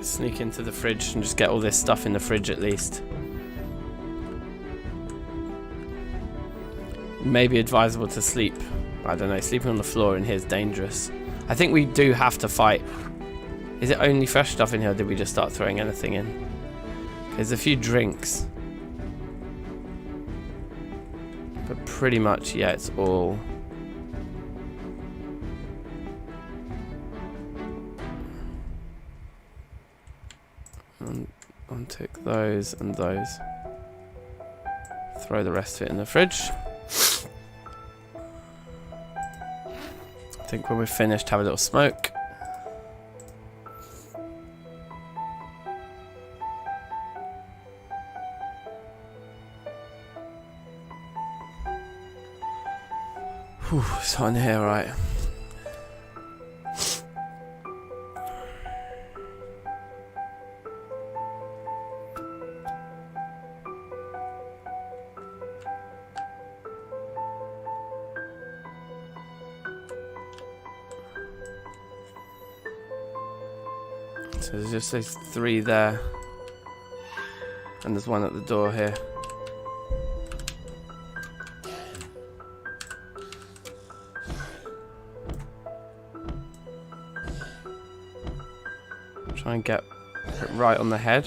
Sneak into the fridge and just get all this stuff in the fridge at least. Maybe advisable to sleep. I don't know, sleeping on the floor in here is dangerous. I think we do have to fight. Is it only fresh stuff in here or did we just start throwing anything in? There's a few drinks. But pretty much, yeah, it's all... Untick those and those. Throw the rest of it in the fridge. I think when we're finished, have a little smoke. Whew, it's hot in here, right? So there's just those 3 there. And there's one at the door here. Try and get it right on the head.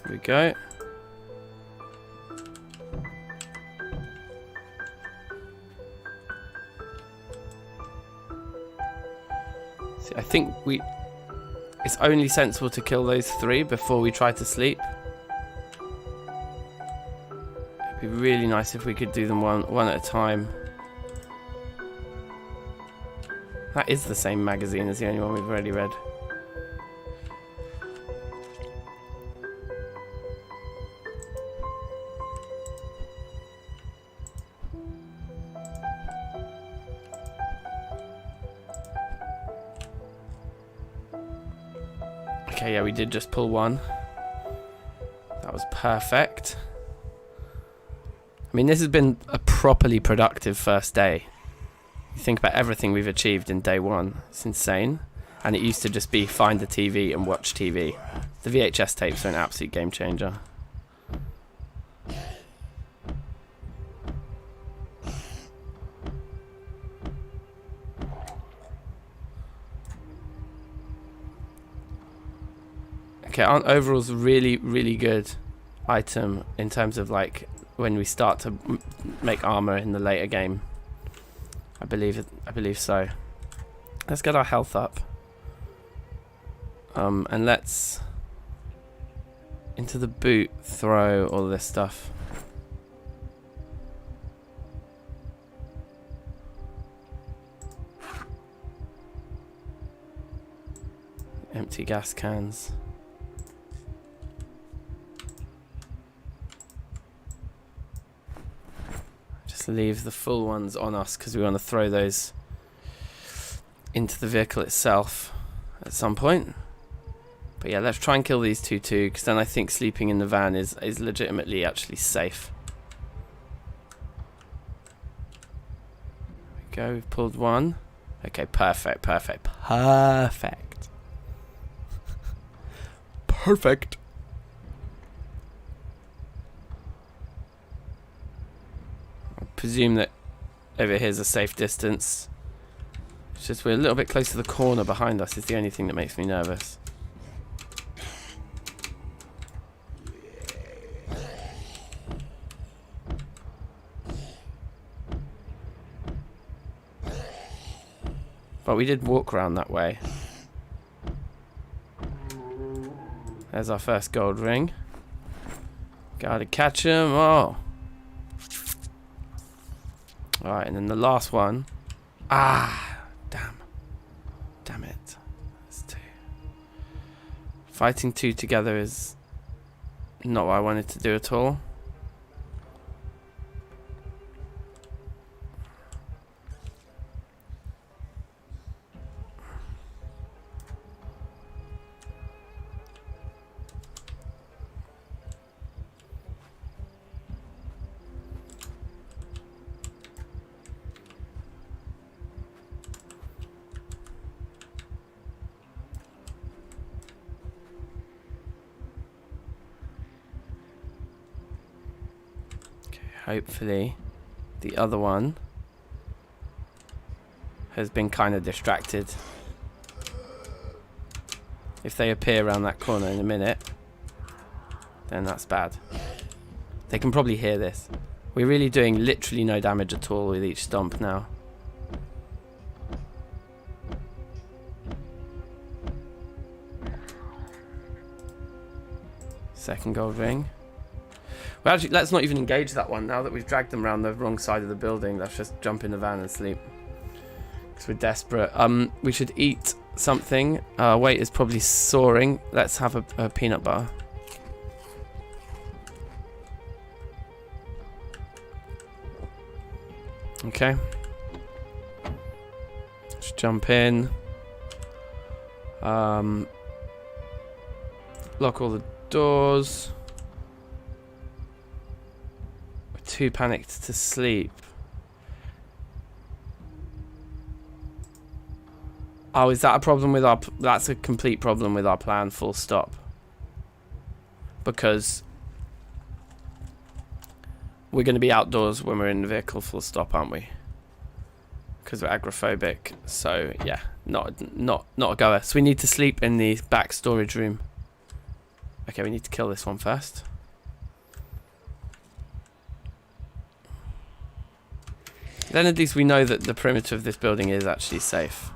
There we go. I think it's only sensible to kill those 3 before we try to sleep. It'd be really nice if we could do them one at a time. That is the same magazine as the only one we've already read. Okay, yeah, we did just pull 1. That was perfect. I mean, this has been a properly productive first day. You think about everything we've achieved in day 1. It's insane. And it used to just be find the TV and watch TV. The VHS tapes are an absolute game changer. Okay, aren't overalls really, really good item in terms of like when we start to make armor in the later game? I believe so. Let's get our health up. And let's into the boot throw all this stuff. Empty gas cans. Just leave the full ones on us because we want to throw those into the vehicle itself at some point. But yeah, let's try and kill these two too, because then I think sleeping in the van is legitimately actually safe. There we go, we've pulled one. Okay, perfect. Perfect. I presume that over here's a safe distance. It's just we're a little bit close to the corner behind us is the only thing that makes me nervous. But we did walk around that way. There's our first gold ring. Gotta catch him. Oh. Alright, and then the last one. Ah, damn it. That's two. Fighting two together is not what I wanted to do at all. Hopefully the other one has been kind of distracted. If they appear around that corner in a minute, then that's bad. They can probably hear this. We're really doing literally no damage at all with each stomp now. Second gold ring. Well, actually, let's not even engage that one now that we've dragged them around the wrong side of the building. Let's just jump in the van and sleep. Because we're desperate. We should eat something. Weight is probably soaring. Let's have a peanut butter. Okay. Let's jump in. Lock all the doors. Too panicked to sleep. Oh, is that a problem with our... That's a complete problem with our plan, full stop. Because we're going to be outdoors when we're in the vehicle, full stop, aren't we? Because we're agoraphobic. So, yeah, not a goer. So we need to sleep in the back storage room. Okay, we need to kill this one first. Then at least we know that the perimeter of this building is actually safe.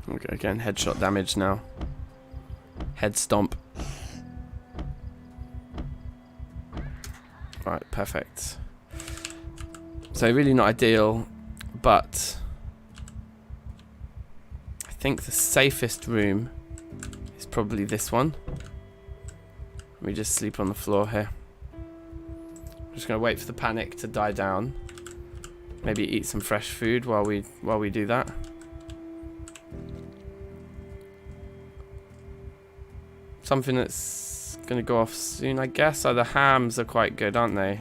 Okay, again, headshot damage now. Head stomp. Right, perfect. So really not ideal, but I think the safest room is probably this one. We just sleep on the floor here. I'm just gonna wait for the panic to die down. Maybe eat some fresh food while we do that. Something that's gonna go off soon, I guess. Oh, the hams are quite good, aren't they?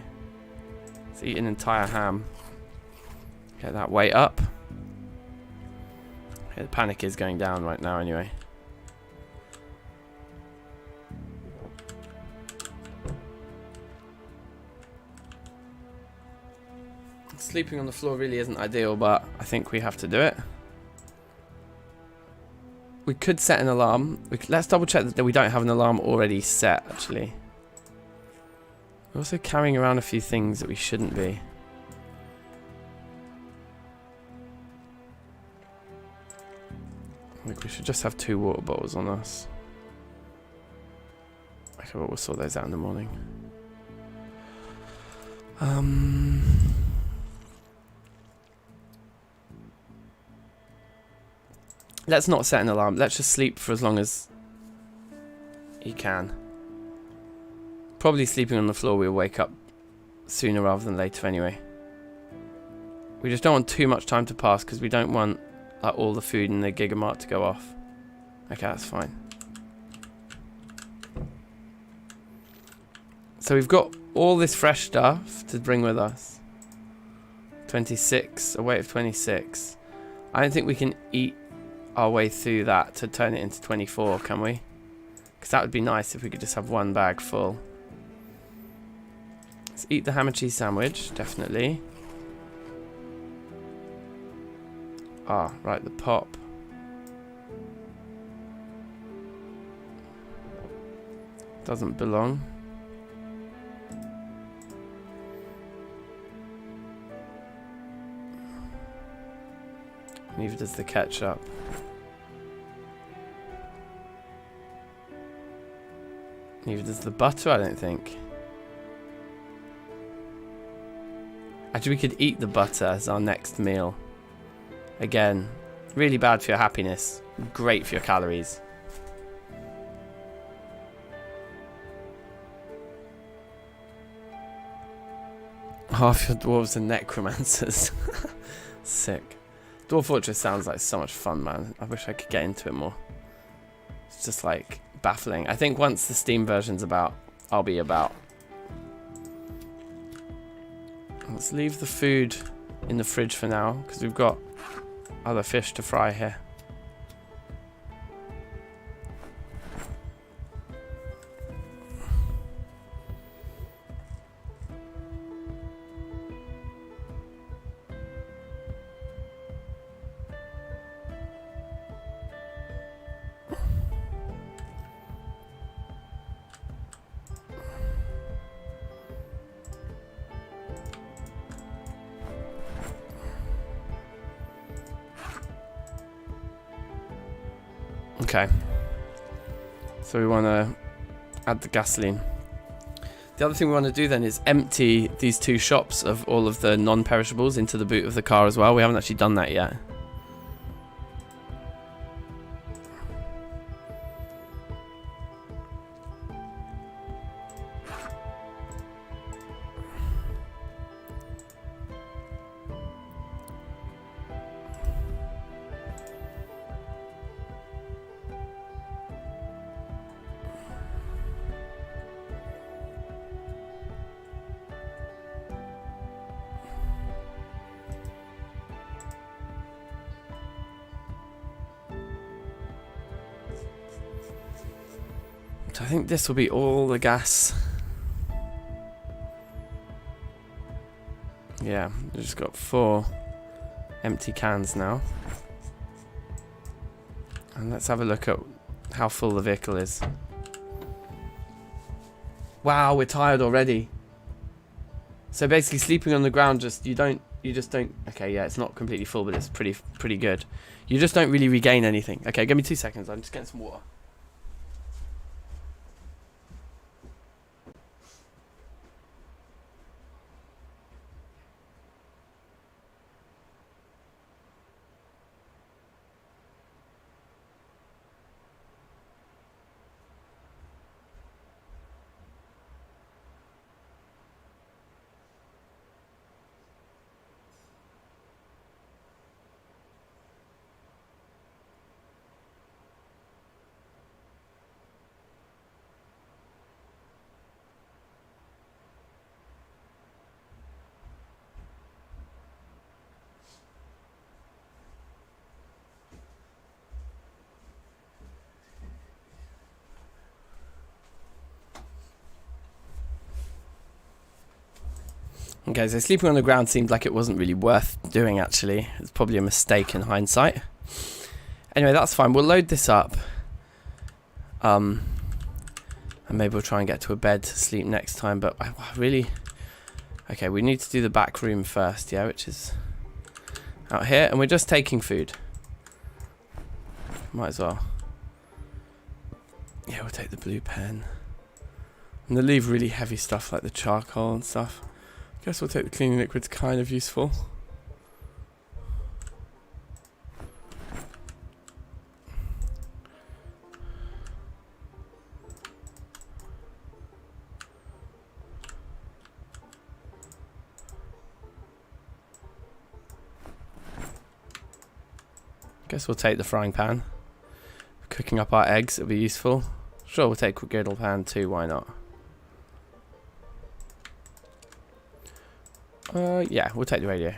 Let's eat an entire ham. Get that weight up. Okay, the panic is going down right now anyway. Sleeping on the floor really isn't ideal, but I think we have to do it. We could set an alarm. Let's double check that we don't have an alarm already set, actually. We're also carrying around a few things that we shouldn't be. I think we should just have 2 water bottles on us. Okay, well, we'll sort those out in the morning. Let's not set an alarm. Let's just sleep for as long as you can. Probably sleeping on the floor, we'll wake up sooner rather than later anyway. We just don't want too much time to pass because we don't want like all the food in the Gigamart to go off. Okay, that's fine. So we've got all this fresh stuff to bring with us. 26, a weight of 26. I don't think we can eat our way through that to turn it into 24, can we? Because that would be nice if we could just have 1 bag full. Let's eat the ham and cheese sandwich, definitely. Ah, right, the pop. Doesn't belong. Neither does the ketchup. Neither does the butter, I don't think. Actually, we could eat the butter as our next meal. Again, really bad for your happiness. Great for your calories. Half your dwarves are necromancers. Sick. Dwarf Fortress sounds like so much fun, man. I wish I could get into it more. It's just like baffling. I think once the Steam version's about, I'll be about. Let's leave the food in the fridge for now, because we've got other fish to fry here. Okay, so we want to add the gasoline. The other thing we want to do then is empty these 2 shops of all of the non-perishables into the boot of the car as well. We haven't actually done that yet. I think this will be all the gas. Yeah, we've just got 4 empty cans now. And let's have a look at how full the vehicle is. Wow, we're tired already. So basically sleeping on the ground you just don't okay, yeah, it's not completely full, but it's pretty good. You just don't really regain anything. Okay, give me 2 seconds, I'm just getting some water. Okay, so sleeping on the ground seemed like it wasn't really worth doing, actually. It's probably a mistake in hindsight. Anyway, that's fine. We'll load this up. And maybe we'll try and get to a bed to sleep next time. But I really... Okay, we need to do the back room first, yeah, which is out here. And we're just taking food. Might as well. Yeah, we'll take the blue pen. And they'll leave really heavy stuff like the charcoal and stuff. Guess we'll take the cleaning liquid, it's kind of useful. Guess we'll take the frying pan. Cooking up our eggs, it'll be useful. Sure, we'll take griddle pan too, why not? Yeah, we'll take the radio.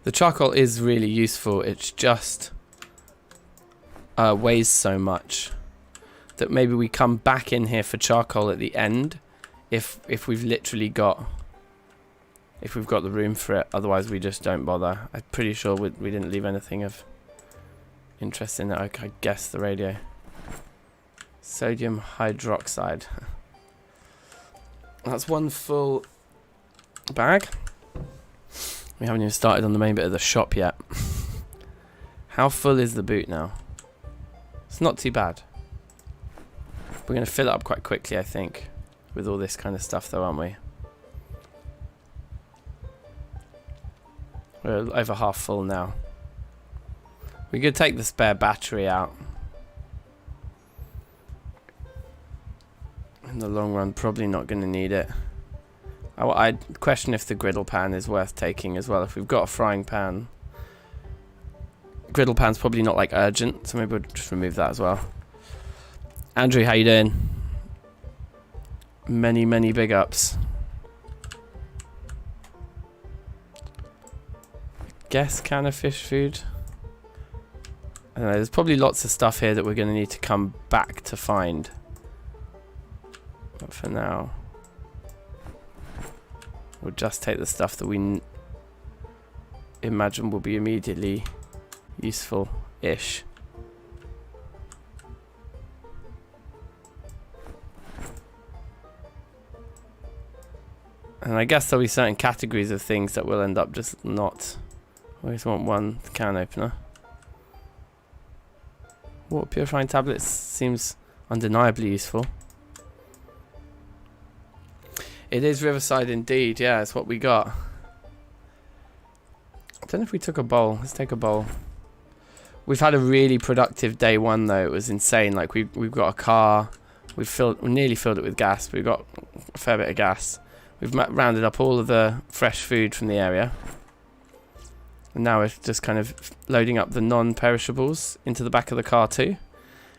The charcoal is really useful, it's just weighs so much that maybe we come back in here for charcoal at the end if we've literally got the room for it. Otherwise we just don't bother. I'm pretty sure we didn't leave anything of interest in it. I guess the radio. Sodium hydroxide. That's one full bag. We haven't even started on the main bit of the shop yet. How full is the boot now? It's not too bad. We're going to fill it up quite quickly, I think, with all this kind of stuff though, aren't we? We're over half full now. We could take the spare battery out. In the long run, probably not going to need it. I'd question if the griddle pan is worth taking as well. If we've got a frying pan, griddle pan's probably not like urgent, so maybe we'll just remove that as well. Andrew, how you doing? Many big ups. Guess can of fish food. I don't know, there's probably lots of stuff here that we're going to need to come back to find. But for now, we'll just take the stuff that we imagine will be immediately useful-ish. And I guess there'll be certain categories of things that will end up just not. I always want one can opener. Water purifying tablets seems undeniably useful. It is Riverside indeed, yeah, it's what we got. I don't know if we took a bowl. Let's take a bowl. We've had a really productive day one though. It was insane. Like we've got a car. We nearly filled it with gas. We've got a fair bit of gas. We've rounded up all of the fresh food from the area. And now we're just kind of loading up the non-perishables into the back of the car too.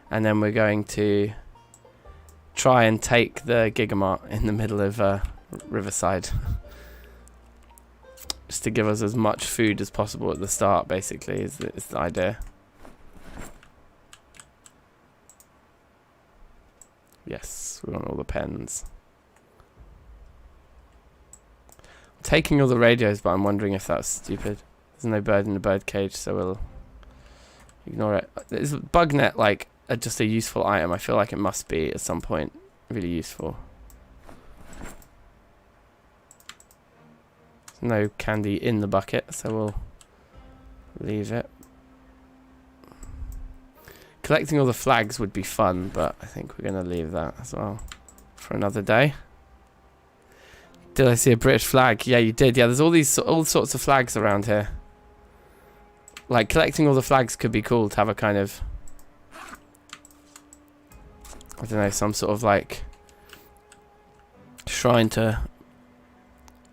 And then we're going to try and take the Gigamart in the middle of Riverside. Just to give us as much food as possible at the start, basically, is the idea. Yes, we want all the pens. I'm taking all the radios, but I'm wondering if that's stupid. There's no bird in the bird cage, so we'll ignore it. Is bug net like just a useful item? I feel like it must be at some point really useful. There's no candy in the bucket, so we'll leave it. Collecting all the flags would be fun, but I think we're going to leave that as well for another day. Did I see a British flag? Yeah, you did. Yeah, there's all sorts of flags around here. Like, collecting all the flags could be cool to have a kind of, I don't know, some sort of like shrine to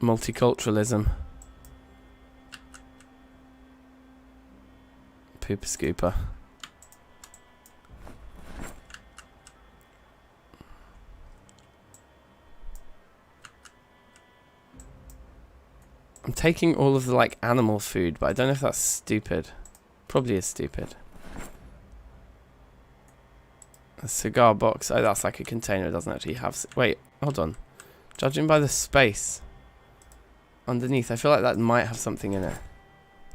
multiculturalism. Pooper scooper. I'm taking all of the like animal food, but I don't know if that's stupid. Probably is stupid. A cigar box. Oh, that's like a container. It doesn't actually have... Wait, hold on. Judging by the space underneath, I feel like that might have something in it.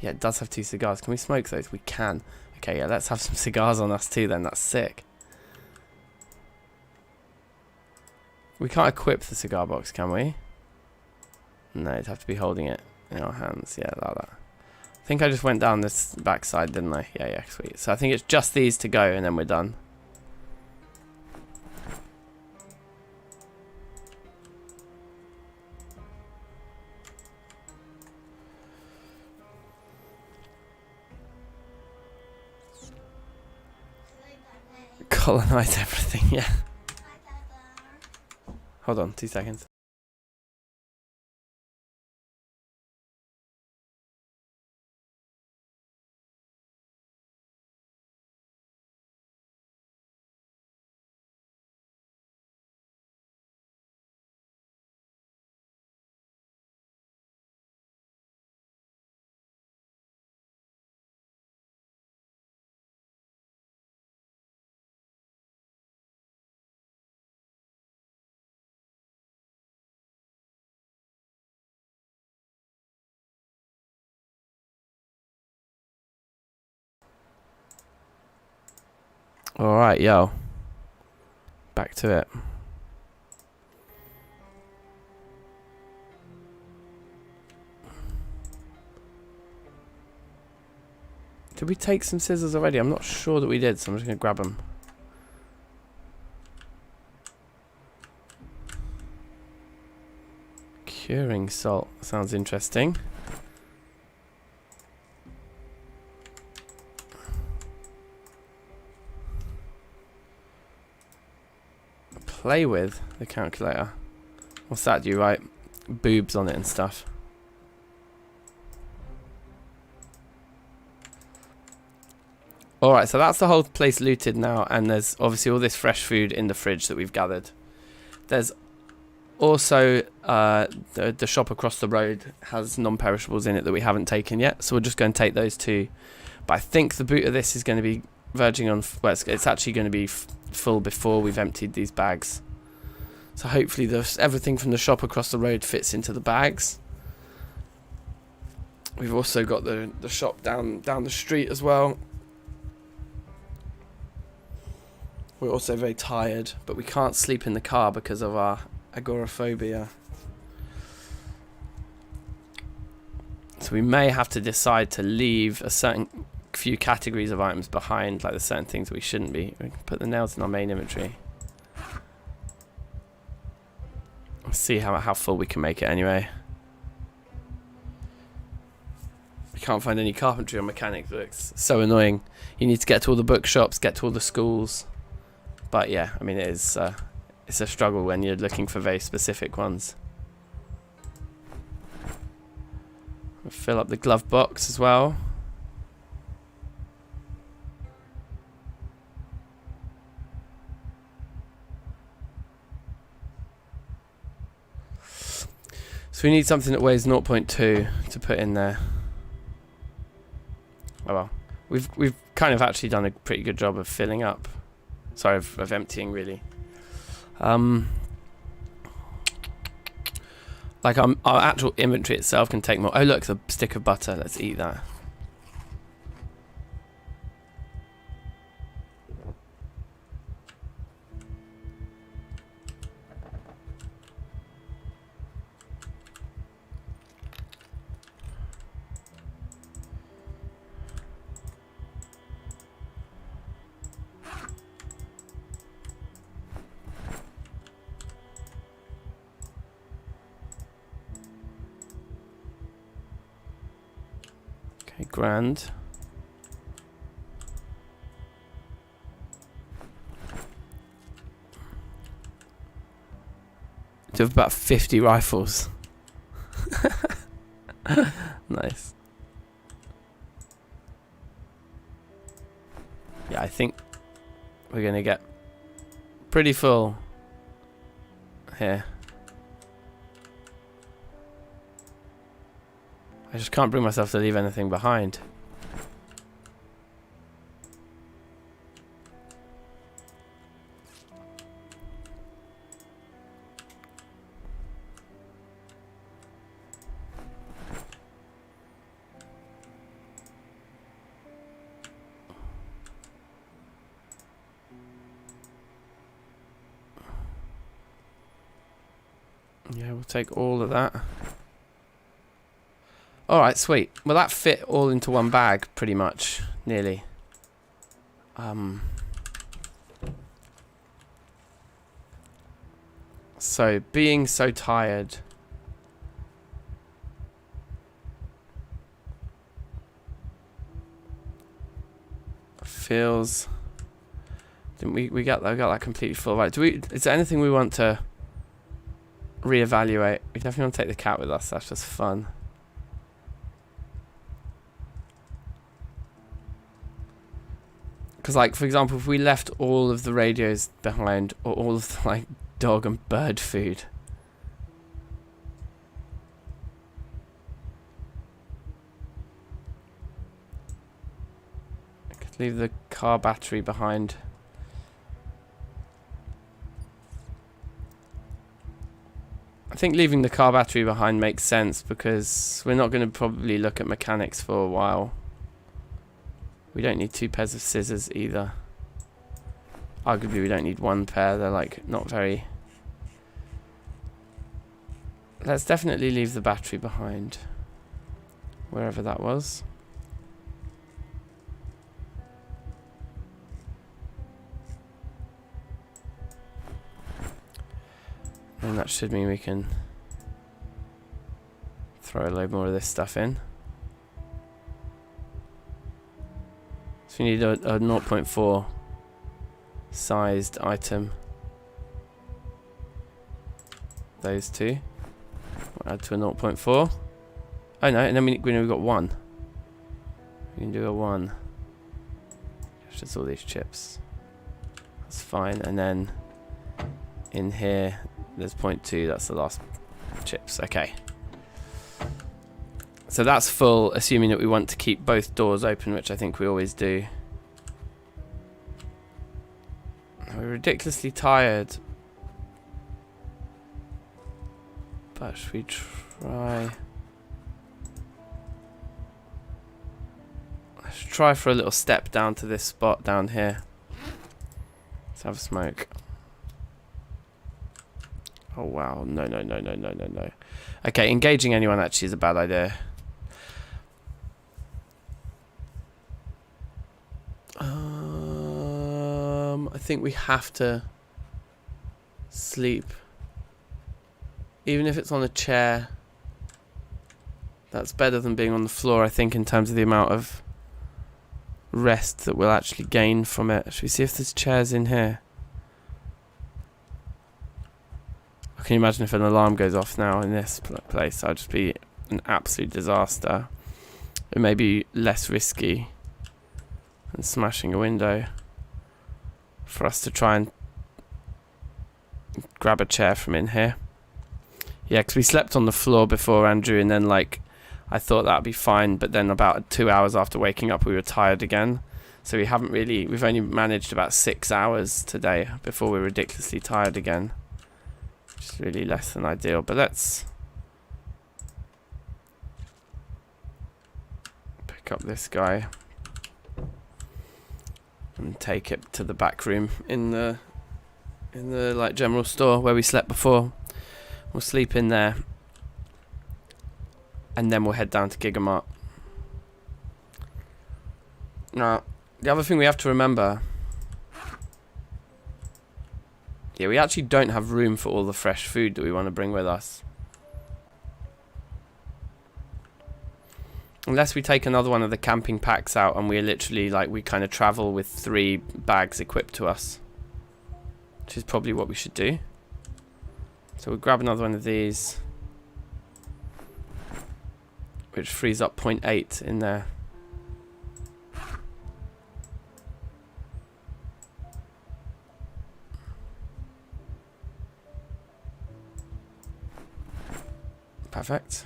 Yeah, it does have 2 cigars. Can we smoke those? We can. Okay, yeah, let's have some cigars on us too then. That's sick. We can't equip the cigar box, can we? No, you'd have to be holding it in our hands. Yeah, like that. I think I just went down this backside, didn't I? Yeah, yeah, sweet. So I think it's just these to go and then we're done. Colonize everything, yeah. Hold on, 2 seconds. Alright, yo. Back to it. Did we take some scissors already? I'm not sure that we did, so I'm just going to grab them. Curing salt. Sounds interesting. Play with the calculator. What's that? Do you write boobs on it and stuff? Alright, so that's the whole place looted now, and there's obviously all this fresh food in the fridge that we've gathered. There's also the shop across the road has non-perishables in it that we haven't taken yet, so we're just going to take those too. But I think the boot of this is going to be verging on... Well, it's actually going to be full before we've emptied these bags. So hopefully everything from the shop across the road fits into the bags. We've also got the shop down the street as well. We're also very tired, but we can't sleep in the car because of our agoraphobia. So we may have to decide to leave a certain few categories of items behind, like the certain things that we shouldn't be. We can put the nails in our main inventory. Let's see how full we can make it anyway. We can't find any carpentry or mechanic books. So annoying. You need to get to all the bookshops, get to all the schools. But yeah, I mean, it's a struggle when you're looking for very specific ones. We'll fill up the glove box as well. So we need something that weighs 0.2 to put in there. Oh well, we've kind of actually done a pretty good job of filling up. Sorry, of emptying really. Like our actual inventory itself can take more. Oh look, it's a stick of butter. Let's eat that. Okay, grand. To have about 50 rifles. Nice. Yeah, I think we're gonna get pretty full here. I just can't bring myself to leave anything behind. Yeah, we'll take all of that. Alright, sweet. Well, that fit all into one bag, pretty much. Nearly. So, being so tired. Feels... Didn't we got that completely full, right? Is there anything we want to reevaluate? We definitely want to take the cat with us. That's just fun. Because, like, for example, if we left all of the radios behind, or all of the, like, dog and bird food, I could leave the car battery behind. I think leaving the car battery behind makes sense because we're not going to probably look at mechanics for a while. We don't need 2 pairs of scissors either. Arguably we don't need 1 pair, they're like not very... Let's definitely leave the battery behind. Wherever that was. And that should mean we can throw a load more of this stuff in. So we need a 0.4 sized item. Those 2. We'll add to a 0.4. Oh no, and then we've got 1. We can do a 1. Just all these chips. That's fine. And then in here, there's 0.2. That's the last chips. Okay. So that's full, assuming that we want to keep both doors open, which I think we always do. We're ridiculously tired. But should we try... Let's try for a little step down to this spot down here. Let's have a smoke. Oh wow, no. Okay, engaging anyone actually is a bad idea. I think we have to sleep. Even if it's on a chair. That's better than being on the floor, I think, in terms of the amount of rest that we'll actually gain from it. Should we see if there's chairs in here? Can you imagine if an alarm goes off now in this place? That'd just be an absolute disaster. It may be less risky than smashing a window for us to try and grab a chair from in here. Yeah, because we slept on the floor before, Andrew, and then, like, I thought that'd be fine, but then about 2 hours after waking up we were tired again. So we've only managed about 6 hours today before we're ridiculously tired again. Which is really less than ideal, but let's pick up this guy and take it to the back room in the like general store where we slept before. We'll sleep in there and then we'll head down to Gigamart. Now, the other thing we have to remember, yeah, we actually don't have room for all the fresh food that we want to bring with us. Unless we take another one of the camping packs out and we're literally, like, we kind of travel with 3 bags equipped to us. Which is probably what we should do. So we'll grab another one of these. Which frees up 0.8 in there. Perfect.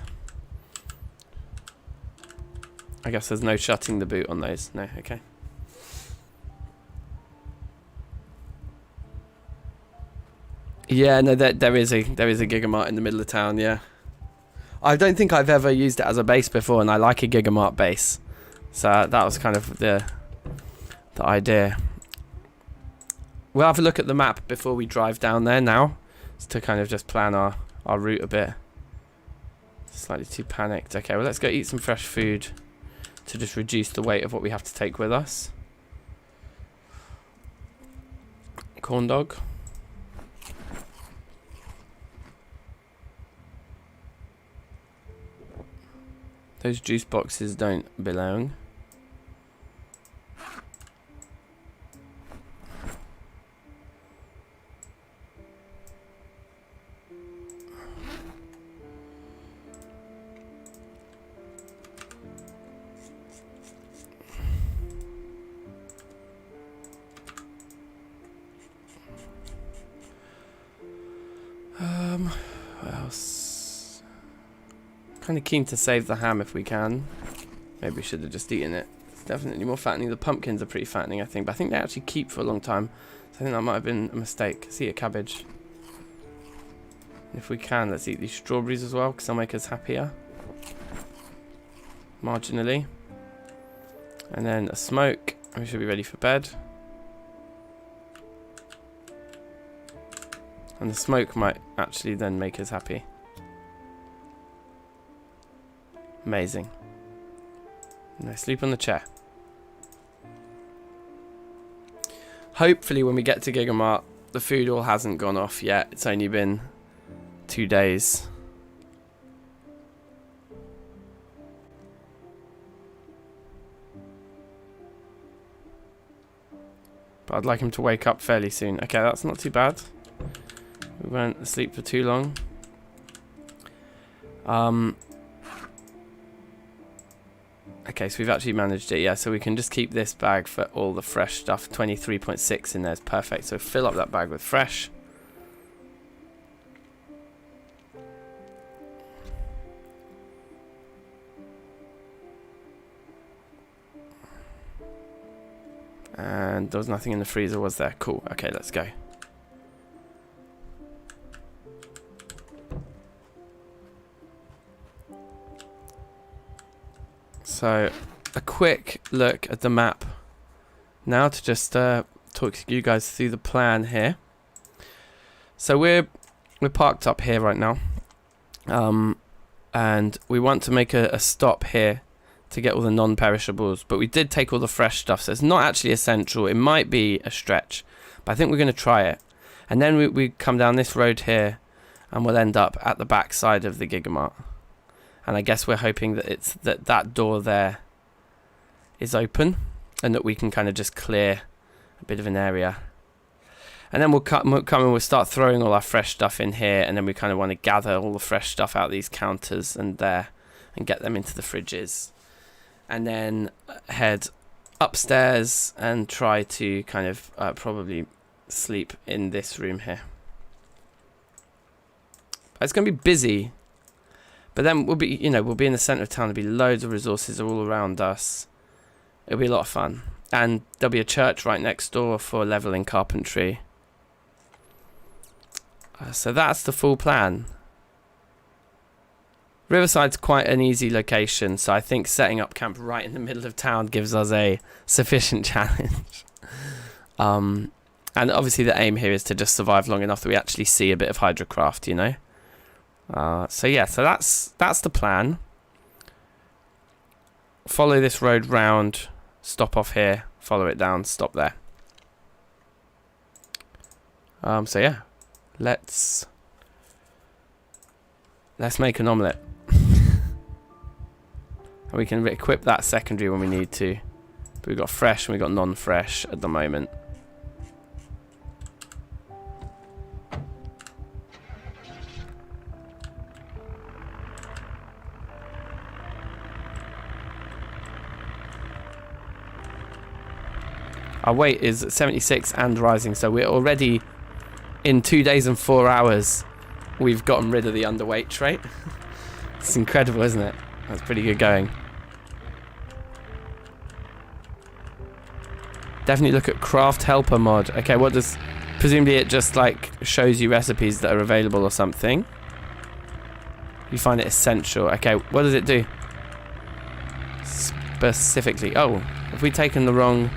I guess there's no shutting the boot on those. No, okay. Yeah, no, there is a Gigamart in the middle of town. Yeah, I don't think I've ever used it as a base before, and I like a Gigamart base, so that was kind of the idea. We'll have a look at the map before we drive down there now, to kind of just plan our route a bit. Slightly too panicked. Okay, well, let's go eat some fresh food to just reduce the weight of what we have to take with us. Corn dog. Those juice boxes don't belong. What else? Kind of keen to save the ham if we can. Maybe we should have just eaten it. It's definitely more fattening. The pumpkins are pretty fattening, I think. But I think they actually keep for a long time. So I think that might have been a mistake. Let's eat a cabbage. If we can, let's eat these strawberries as well, because they'll make us happier. Marginally. And then a smoke. And we should be ready for bed. And the smoke might actually then make us happy. Amazing. Now sleep on the chair. Hopefully when we get to Gigamart, the food all hasn't gone off yet. It's only been 2 days. But I'd like him to wake up fairly soon. Okay, that's not too bad. We weren't asleep for too long. Okay, so we've actually managed it, yeah. So we can just keep this bag for all the fresh stuff. 23.6 in there is perfect. So fill up that bag with fresh. And there was nothing in the freezer, was there? Cool. Okay, let's go. So, a quick look at the map now to just talk to you guys through the plan here. So we're parked up here right now, and we want to make a stop here to get all the non-perishables, but we did take all the fresh stuff, so it's not actually essential. It might be a stretch, but I think we're going to try it. And then we come down this road here, and we'll end up at the back side of the Gigamart. And I guess we're hoping that it's that door there is open, and that we can kind of just clear a bit of an area. And then we'll come and we'll start throwing all our fresh stuff in here, and then we kind of want to gather all the fresh stuff out of these counters and there, and get them into the fridges. And then head upstairs and try to kind of probably sleep in this room here. It's going to be busy. But then we'll be in the centre of town. There'll be loads of resources all around us. It'll be a lot of fun. And there'll be a church right next door for levelling carpentry. So that's the full plan. Riverside's quite an easy location, so I think setting up camp right in the middle of town gives us a sufficient challenge. And obviously the aim here is to just survive long enough that we actually see a bit of hydrocraft, you know? So yeah, so that's the plan. Follow this road round, stop off here, follow it down, stop there. So yeah, let's make an omelette. And we can equip that secondary when we need to. But we've got fresh and we've got non-fresh at the moment. Our weight is 76 and rising, so we're already in 2 days and 4 hours. We've gotten rid of the underweight trait. It's incredible, isn't it? That's pretty good going. Definitely look at craft helper mod. Okay, what does... Presumably it just like shows you recipes that are available or something. You find it essential. Okay, what does it do? Specifically. Oh, have we taken the wrong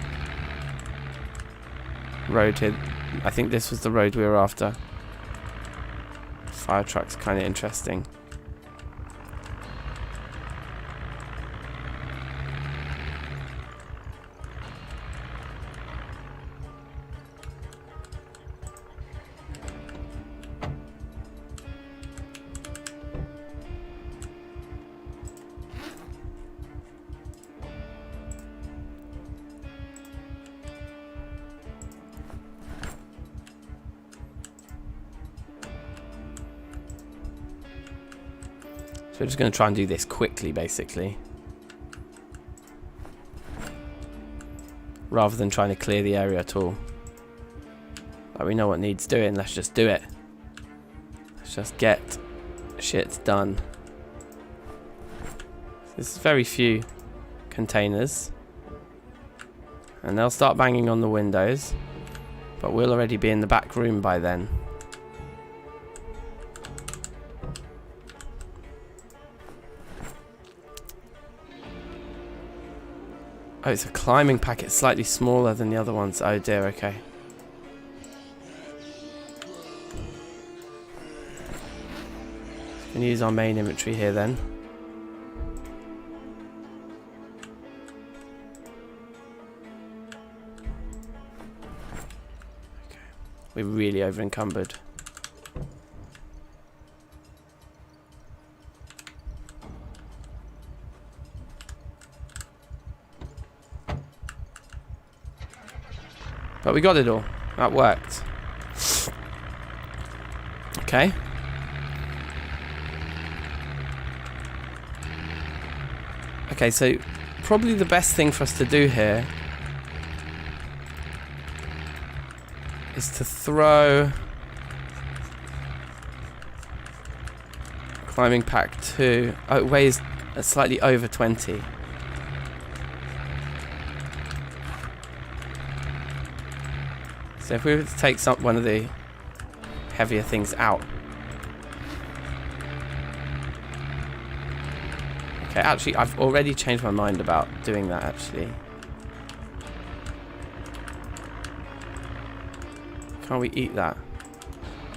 road here? I think this was the road we were after. Fire truck's kind of interesting. So we're just going to try and do this quickly, basically. Rather than trying to clear the area at all. Like, we know what needs doing, let's just do it. Let's just get shit done. There's very few containers. And they'll start banging on the windows. But we'll already be in the back room by then. Oh, it's a climbing pack. It's slightly smaller than the other ones. Oh dear, okay. We can use our main inventory here then. Okay. We're really over encumbered. But we got it all. That worked. Okay. Okay, so probably the best thing for us to do here is to throw climbing pack 2. Oh, it weighs slightly over 20. So if we were to take one of the heavier things out. Okay, actually, I've already changed my mind about doing that, actually. Can't we eat that?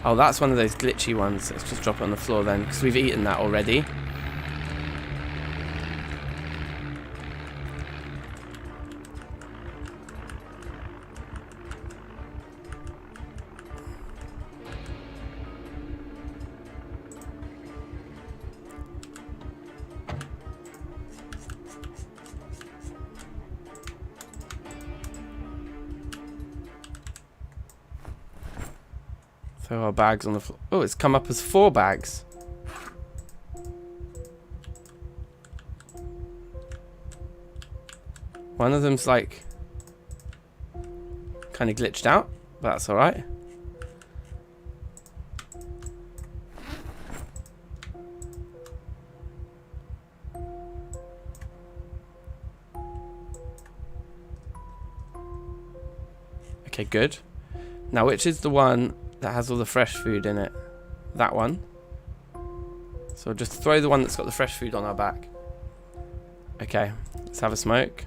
Oh, that's one of those glitchy ones. Let's just drop it on the floor then, because we've eaten that already. Throw our bags on the floor. Oh, it's come up as 4 bags. One of them's like kind of glitched out, but that's alright. Okay, good. Now, which is the one that has all the fresh food in it? That one. So we'll just throw the one that's got the fresh food on our back. Okay, let's have a smoke.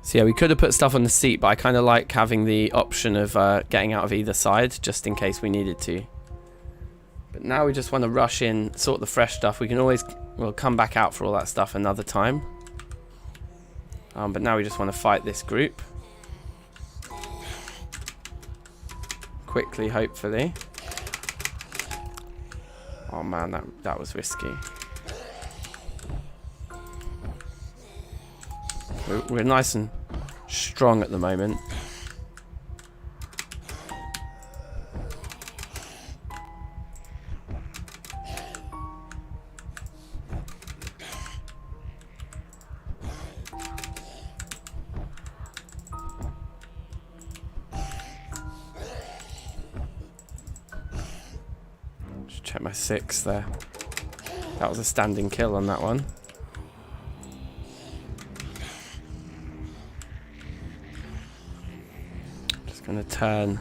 So yeah, we could have put stuff on the seat, but I kind of like having the option of getting out of either side, just in case we needed to. But now we just want to rush in, sort the fresh stuff. We can always, we'll come back out for all that stuff another time. But now we just want to fight this group. Quickly, hopefully. Oh man, that was risky. We're nice and strong at the moment. Check my 6 there. That was a standing kill on that one. Gonna turn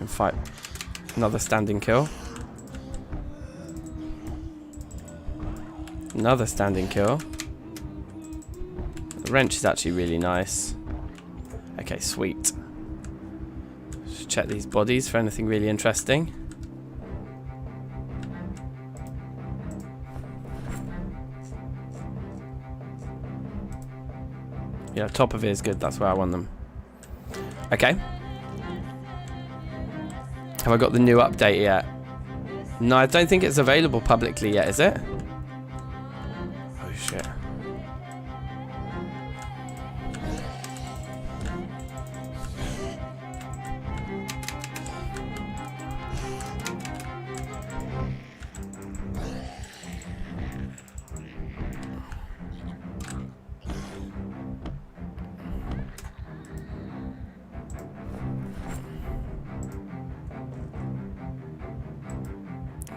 and fight another standing kill. Another standing kill. The wrench is actually really nice. Okay, sweet. Just check these bodies for anything really interesting. Yeah, top of it is good. That's where I want them. Okay. Have I got the new update yet? No, I don't think it's available publicly yet, is it? Oh, shit.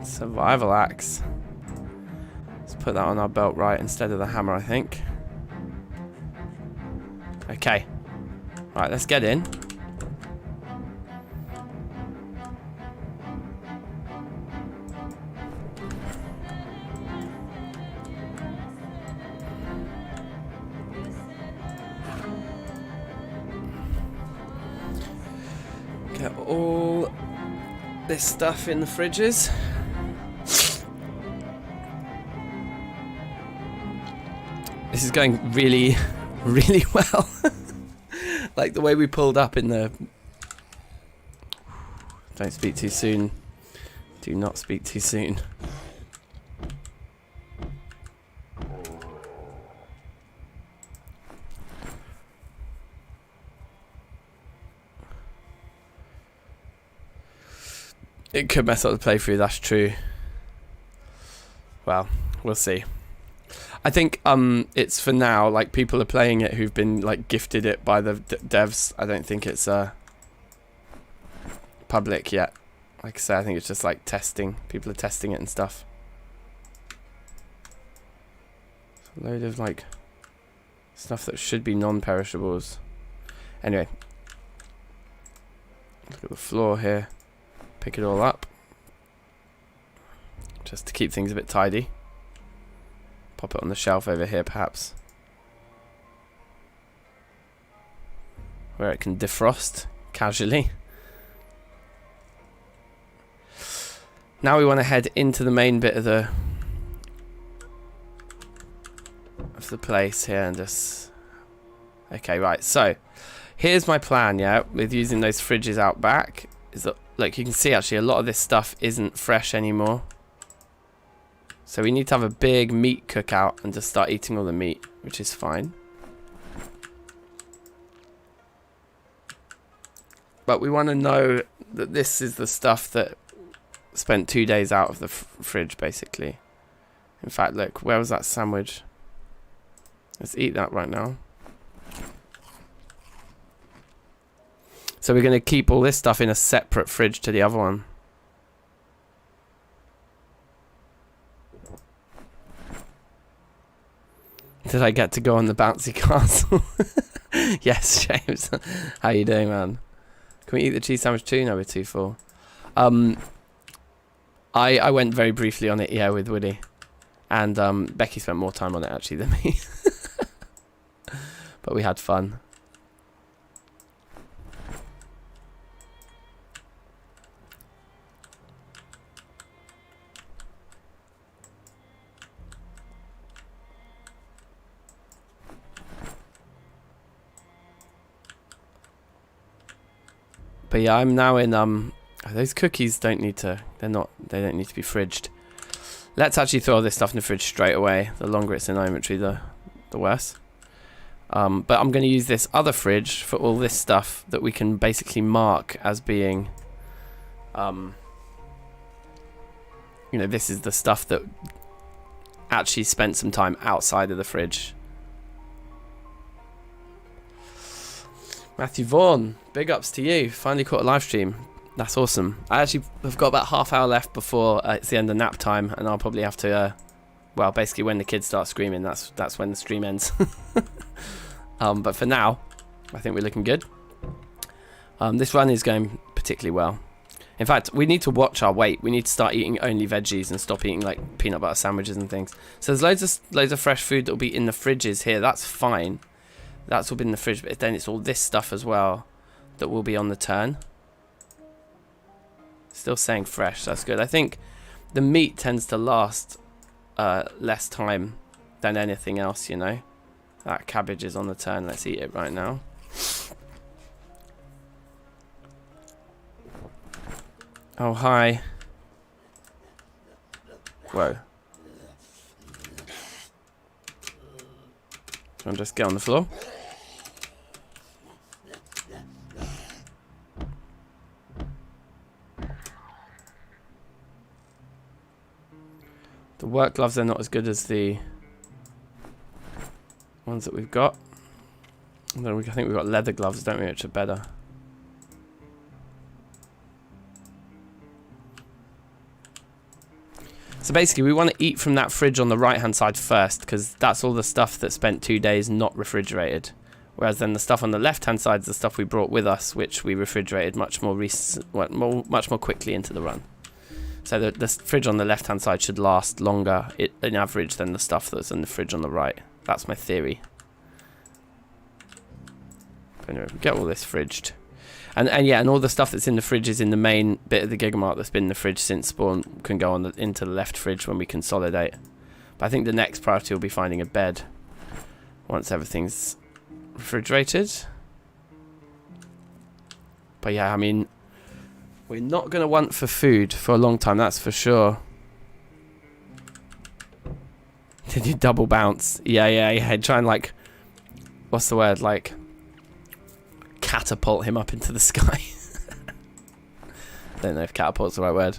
Survival axe. Let's put that on our belt right instead of the hammer, I think. Okay. Right, let's get in. Get all this stuff in the fridges. This is going really, really well. Like the way we pulled up in the... Don't speak too soon. Do not speak too soon. It could mess up the playthrough, that's true. Well, we'll see. I think it's for now, like people are playing it who've been like gifted it by the devs. I don't think it's public yet. Like I say, I think it's just like testing. People are testing it and stuff. A load of like stuff that should be non-perishables. Anyway, look at the floor here. Pick it all up. Just to keep things a bit tidy. Pop it on the shelf over here, perhaps. Where it can defrost casually. Now we want to head into the main bit of the place here and just... Okay, right, so here's my plan, yeah, with using those fridges out back. Is that, look, you can see actually a lot of this stuff isn't fresh anymore. So we need to have a big meat cookout and just start eating all the meat, which is fine. But we want to know that this is the stuff that spent 2 days out of the fridge, basically. In fact, look, where was that sandwich? Let's eat that right now. So we're going to keep all this stuff in a separate fridge to the other one. Did I get to go on the bouncy castle? Yes, James. How you doing, man? Can we eat the cheese sandwich too? No, we're too full. I went very briefly on it, yeah, with Woody. And Becky spent more time on it, actually, than me. But we had fun. But yeah, I'm now in those cookies don't need to they don't need to be fridged. Let's actually throw all this stuff in the fridge straight away. The longer it's in our inventory, the worse. But I'm going to use this other fridge for all this stuff that we can basically mark as being you know, this is the stuff that actually spent some time outside of the fridge. Matthew Vaughan, big ups to you. Finally caught a live stream. That's awesome. I actually have got about half hour left before it's the end of nap time, and I'll probably have to, well, basically when the kids start screaming, that's when the stream ends. But for now, I think we're looking good. This run is going particularly well. In fact, we need to watch our weight. We need to start eating only veggies and stop eating like peanut butter sandwiches and things. So there's loads of fresh food that will be in the fridges here. That's fine. That's all been in the fridge, but then it's all this stuff as well that will be on the turn. Still saying fresh. That's good. I think the meat tends to last less time than anything else, you know. That cabbage is on the turn. Let's eat it right now. Oh, hi. Whoa. Can I just get on the floor? The work gloves are not as good as the ones that we've got. And then I think we've got leather gloves, don't we, which are better. So basically, we want to eat from that fridge on the right-hand side first, because that's all the stuff that spent 2 days not refrigerated. Whereas then the stuff on the left-hand side is the stuff we brought with us, which we refrigerated much more quickly into the run. So the fridge on the left-hand side should last longer, in average, than the stuff that's in the fridge on the right. That's my theory. But anyway, we get all this fridged. And yeah, and all the stuff that's in the fridge is in the main bit of the Gigamart that's been in the fridge since spawn can go on into the left fridge when we consolidate. But I think the next priority will be finding a bed once everything's refrigerated. But yeah, I mean, we're not going to want for food for a long time, that's for sure. Did you double bounce? Yeah. Try and like, what's the word? Like, catapult him up into the sky. I don't know if catapult's the right word.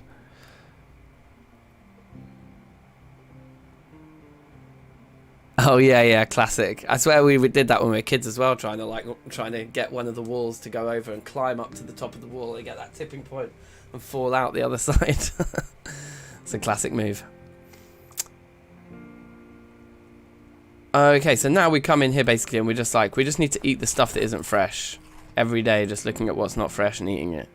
Oh yeah, classic. I swear we did that when we were kids as well, trying to get one of the walls to go over and climb up to the top of the wall and get that tipping point and fall out the other side. It's a classic move. Okay, so now we come in here basically and we just need to eat the stuff that isn't fresh every day, just looking at what's not fresh and eating it.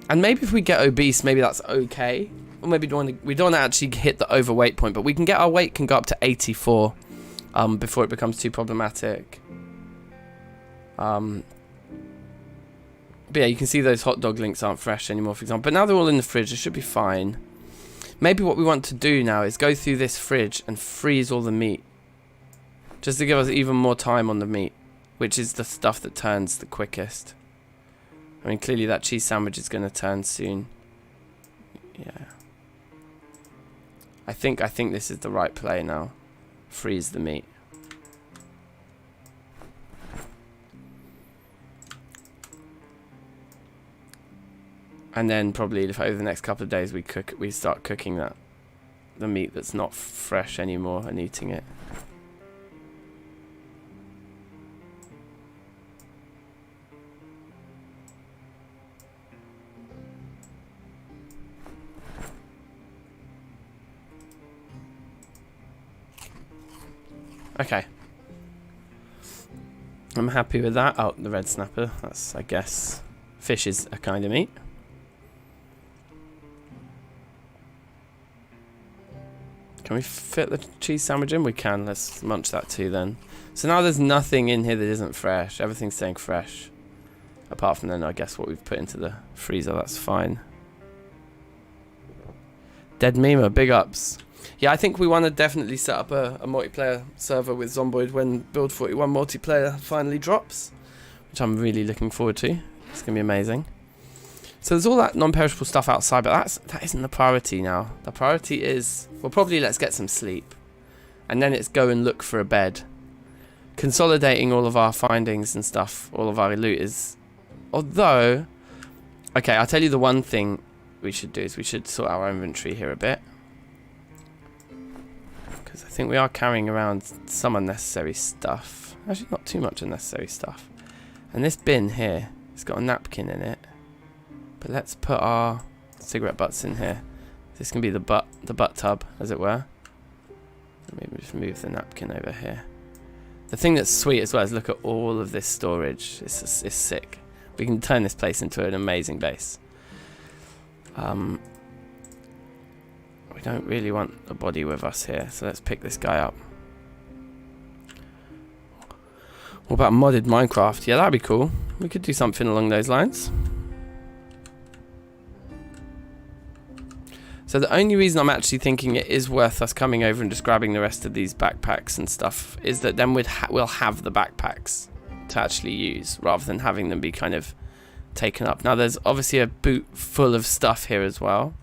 And maybe if we get obese, maybe that's okay. Or maybe we don't want to actually hit the overweight point, but we can get our weight can go up to 84 before it becomes too problematic. But yeah, you can see those hot dog links aren't fresh anymore, for example. But now they're all in the fridge, it should be fine. Maybe what we want to do now is go through this fridge and freeze all the meat. Just to give us even more time on the meat, which is the stuff that turns the quickest. I mean, clearly that cheese sandwich is going to turn soon. Yeah. I think this is the right play now. Freeze the meat. And then probably if over the next couple of days we start cooking the meat that's not fresh anymore and eating it. Okay. I'm happy with that. Oh, the red snapper. That's, I guess, fish is a kind of meat. Can we fit the cheese sandwich in? We can. Let's munch that too then. So now there's nothing in here that isn't fresh. Everything's staying fresh. Apart from then, I guess, what we've put into the freezer. That's fine. Dead Mima, big ups. Yeah, I think we want to definitely set up a multiplayer server with Zomboid when Build 41 multiplayer finally drops, which I'm really looking forward to. It's going to be amazing. So there's all that non-perishable stuff outside, but that isn't the priority now. The priority is, well, probably let's get some sleep. And then it's go and look for a bed. Consolidating all of our findings and stuff, all of our loot is... Although... Okay, I'll tell you the one thing we should do is we should sort our inventory here a bit. Because I think we are carrying around some unnecessary stuff. Actually, not too much unnecessary stuff. And this bin here, it's got a napkin in it. But let's put our cigarette butts in here. This can be the butt tub, as it were. Maybe just move the napkin over here. The thing that's sweet as well is look at all of this storage. It's sick. We can turn this place into an amazing base. We don't really want a body with us here, so let's pick this guy up. What about modded Minecraft? Yeah, that'd be cool. We could do something along those lines. So the only reason I'm actually thinking it is worth us coming over and just grabbing the rest of these backpacks and stuff is that then we'll have the backpacks to actually use, rather than having them be kind of taken up. Now there's obviously a boot full of stuff here as well,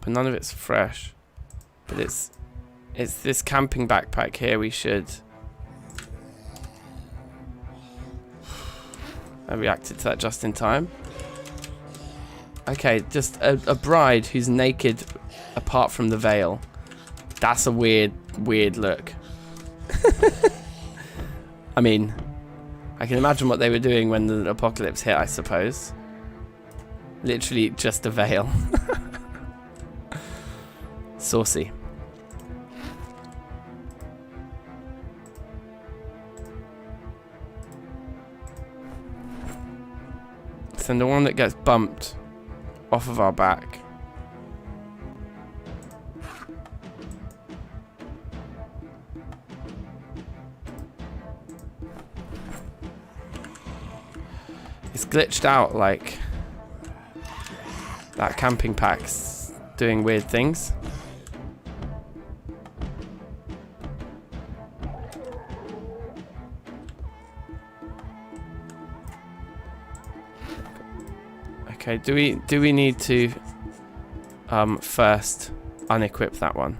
but none of it's fresh. But it's this camping backpack here. We should. I reacted to that just in time. Okay, just a bride who's naked apart from the veil. That's a weird look. I mean, I can imagine what they were doing when the apocalypse hit, I suppose. Literally just a veil. Saucy. So the one that gets bumped off of our back. It's glitched out, like that camping pack's doing weird things. Okay, do we need to first unequip that one?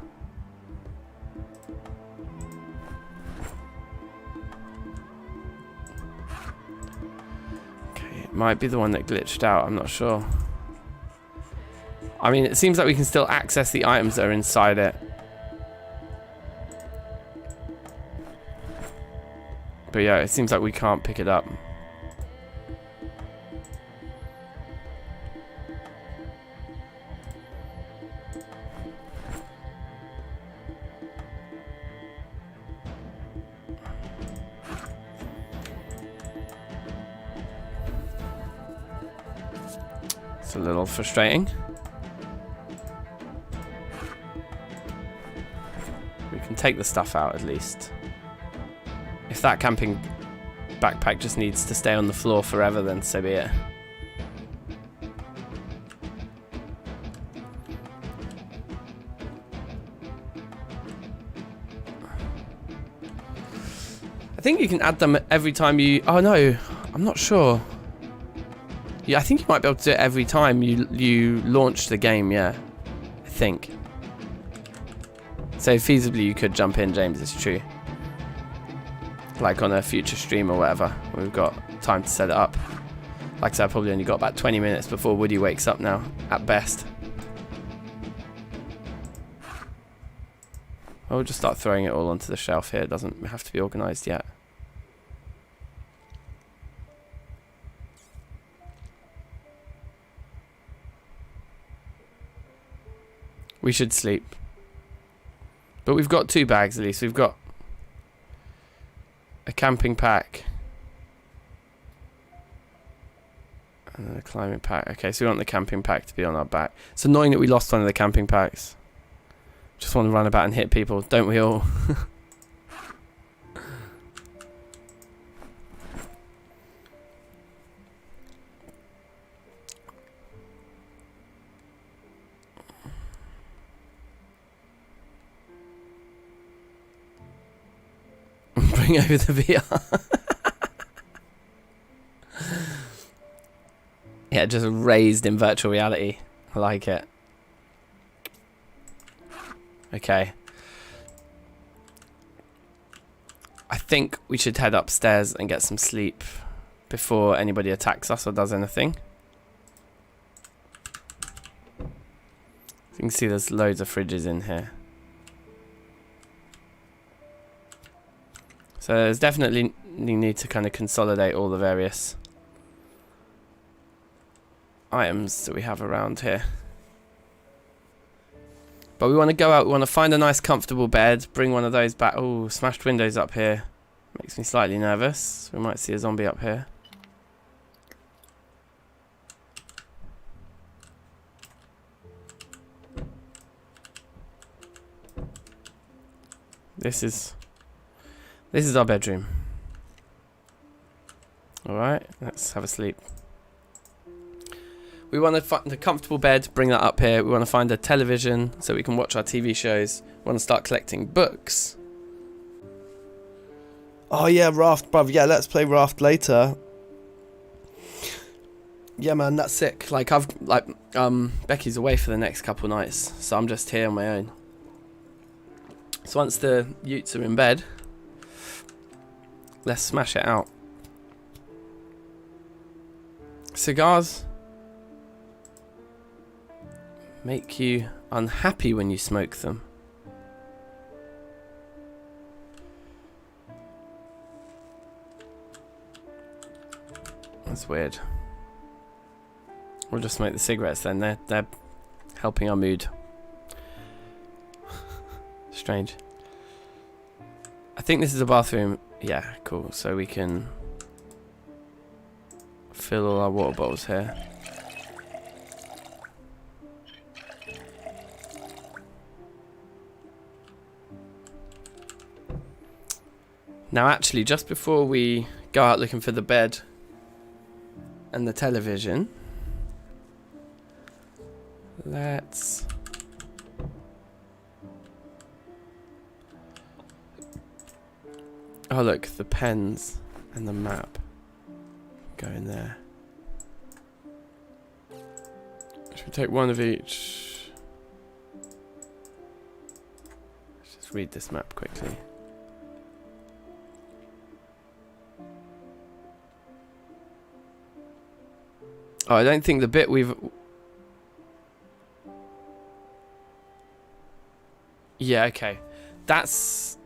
Okay, it might be the one that glitched out, I'm not sure. I mean, it seems like we can still access the items that are inside it. But yeah, it seems like we can't pick it up. It's a little frustrating. We can take the stuff out at least. If that camping backpack just needs to stay on the floor forever, then so be it. I think you can add them every time you... Oh no, I'm not sure. Yeah, I think you might be able to do it every time you launch the game, yeah. I think. So feasibly you could jump in, James, it's true. Like on a future stream or whatever. We've got time to set it up. Like I said, I've probably only got about 20 minutes before Woody wakes up now, at best. We'll just start throwing it all onto the shelf here. It doesn't have to be organised yet. We should sleep. But we've got 2 bags at least. We've got a camping pack. And then a climbing pack. Okay, so we want the camping pack to be on our back. It's annoying that we lost one of the camping packs. Just want to run about and hit people, don't we all? Bring over the VR. Yeah, just raised in virtual reality. I like it. Okay. I think we should head upstairs and get some sleep before anybody attacks us or does anything. You can see there's loads of fridges in here. So there's definitely need to kind of consolidate all the various items that we have around here. But we want to go out, we want to find a nice comfortable bed, bring one of those back. Oh, smashed windows up here. Makes me slightly nervous. We might see a zombie up here. This is our bedroom. Alright, let's have a sleep. We want to find a comfortable bed, bring that up here. We want to find a television so we can watch our TV shows. We want to start collecting books. Oh yeah, Raft, bruv. Yeah, let's play Raft later. Yeah, man, that's sick. Like, Becky's away for the next couple nights, so I'm just here on my own. So once the Utes are in bed, let's smash it out. Cigars make you unhappy when you smoke them. That's weird. We'll just smoke the cigarettes then. They're helping our mood. Strange. I think this is a bathroom. Yeah, cool. So we can fill all our water bottles here. Now actually, just before we go out looking for the bed and the television, let's oh look, the pens and the map go in there. Should we take one of each? Let's just read this map quickly. Oh, I don't think the bit we've... Yeah, okay. That's...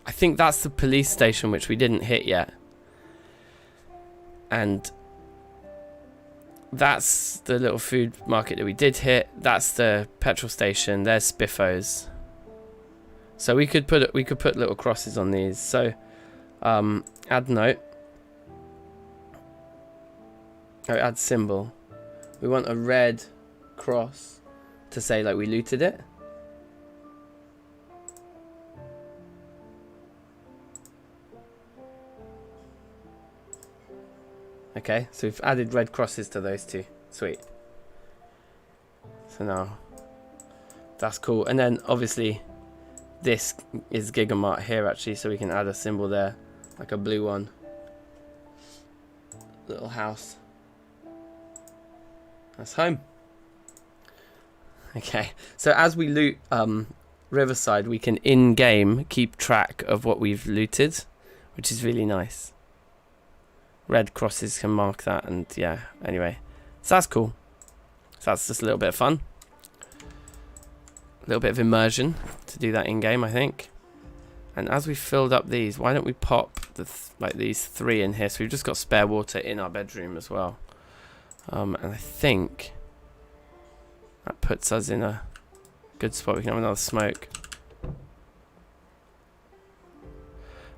I think that's the police station which we didn't hit yet. And that's the little food market that we did hit. That's the petrol station. There's Spiffos. So we could put little crosses on these. So add note. Oh, add symbol. We want a red cross to say like we looted it. Okay, so we've added red crosses to those two. Sweet. So now that's cool. And then obviously this is Gigamart here actually, so we can add a symbol there, like a blue one. Little house. That's home. Okay, so as we loot Riverside, we can in-game keep track of what we've looted, which is really nice. Red crosses can mark that, and yeah, anyway. So that's cool. So that's just a little bit of fun. A little bit of immersion to do that in-game, I think. And as we filled up these, why don't we pop like these 3 in here? So we've just got spare water in our bedroom as well. And I think that puts us in a good spot. We can have another smoke.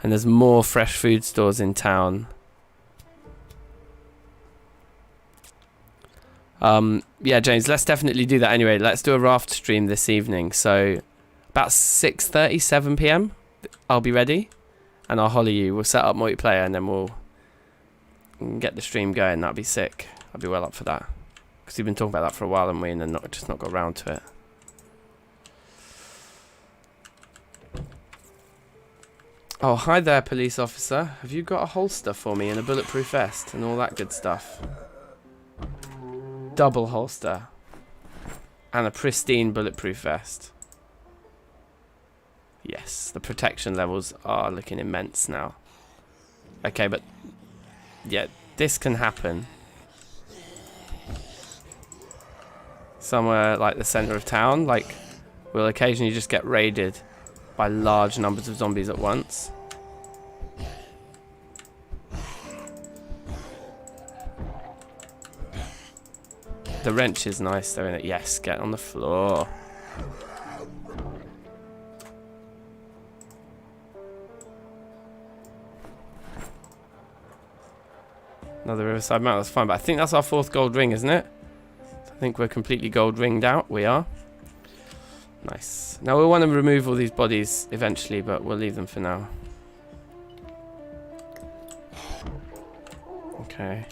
And there's more fresh food stores in town. Yeah, James, let's definitely do that anyway. Let's do a raft stream this evening. So about 6:30, 7 PM, I'll be ready. And I'll holler you. We'll set up multiplayer and then we'll get the stream going. That'd be sick. I'd be well up for that. Because we've been talking about that for a while, haven't we? And then just not got around to it. Oh, hi there, police officer. Have you got a holster for me and a bulletproof vest and all that good stuff? Double holster. And a pristine bulletproof vest. Yes, the protection levels are looking immense now. Okay, but yeah, this can happen. Somewhere like the center of town, like we'll occasionally just get raided by large numbers of zombies at once. The wrench is nice though, innit? Yes, get on the floor. Another riverside mount, that's fine. But I think that's our 4th gold ring, isn't it? So I think we're completely gold ringed out. We are. Nice. Now we'll want to remove all these bodies eventually, but we'll leave them for now. Okay.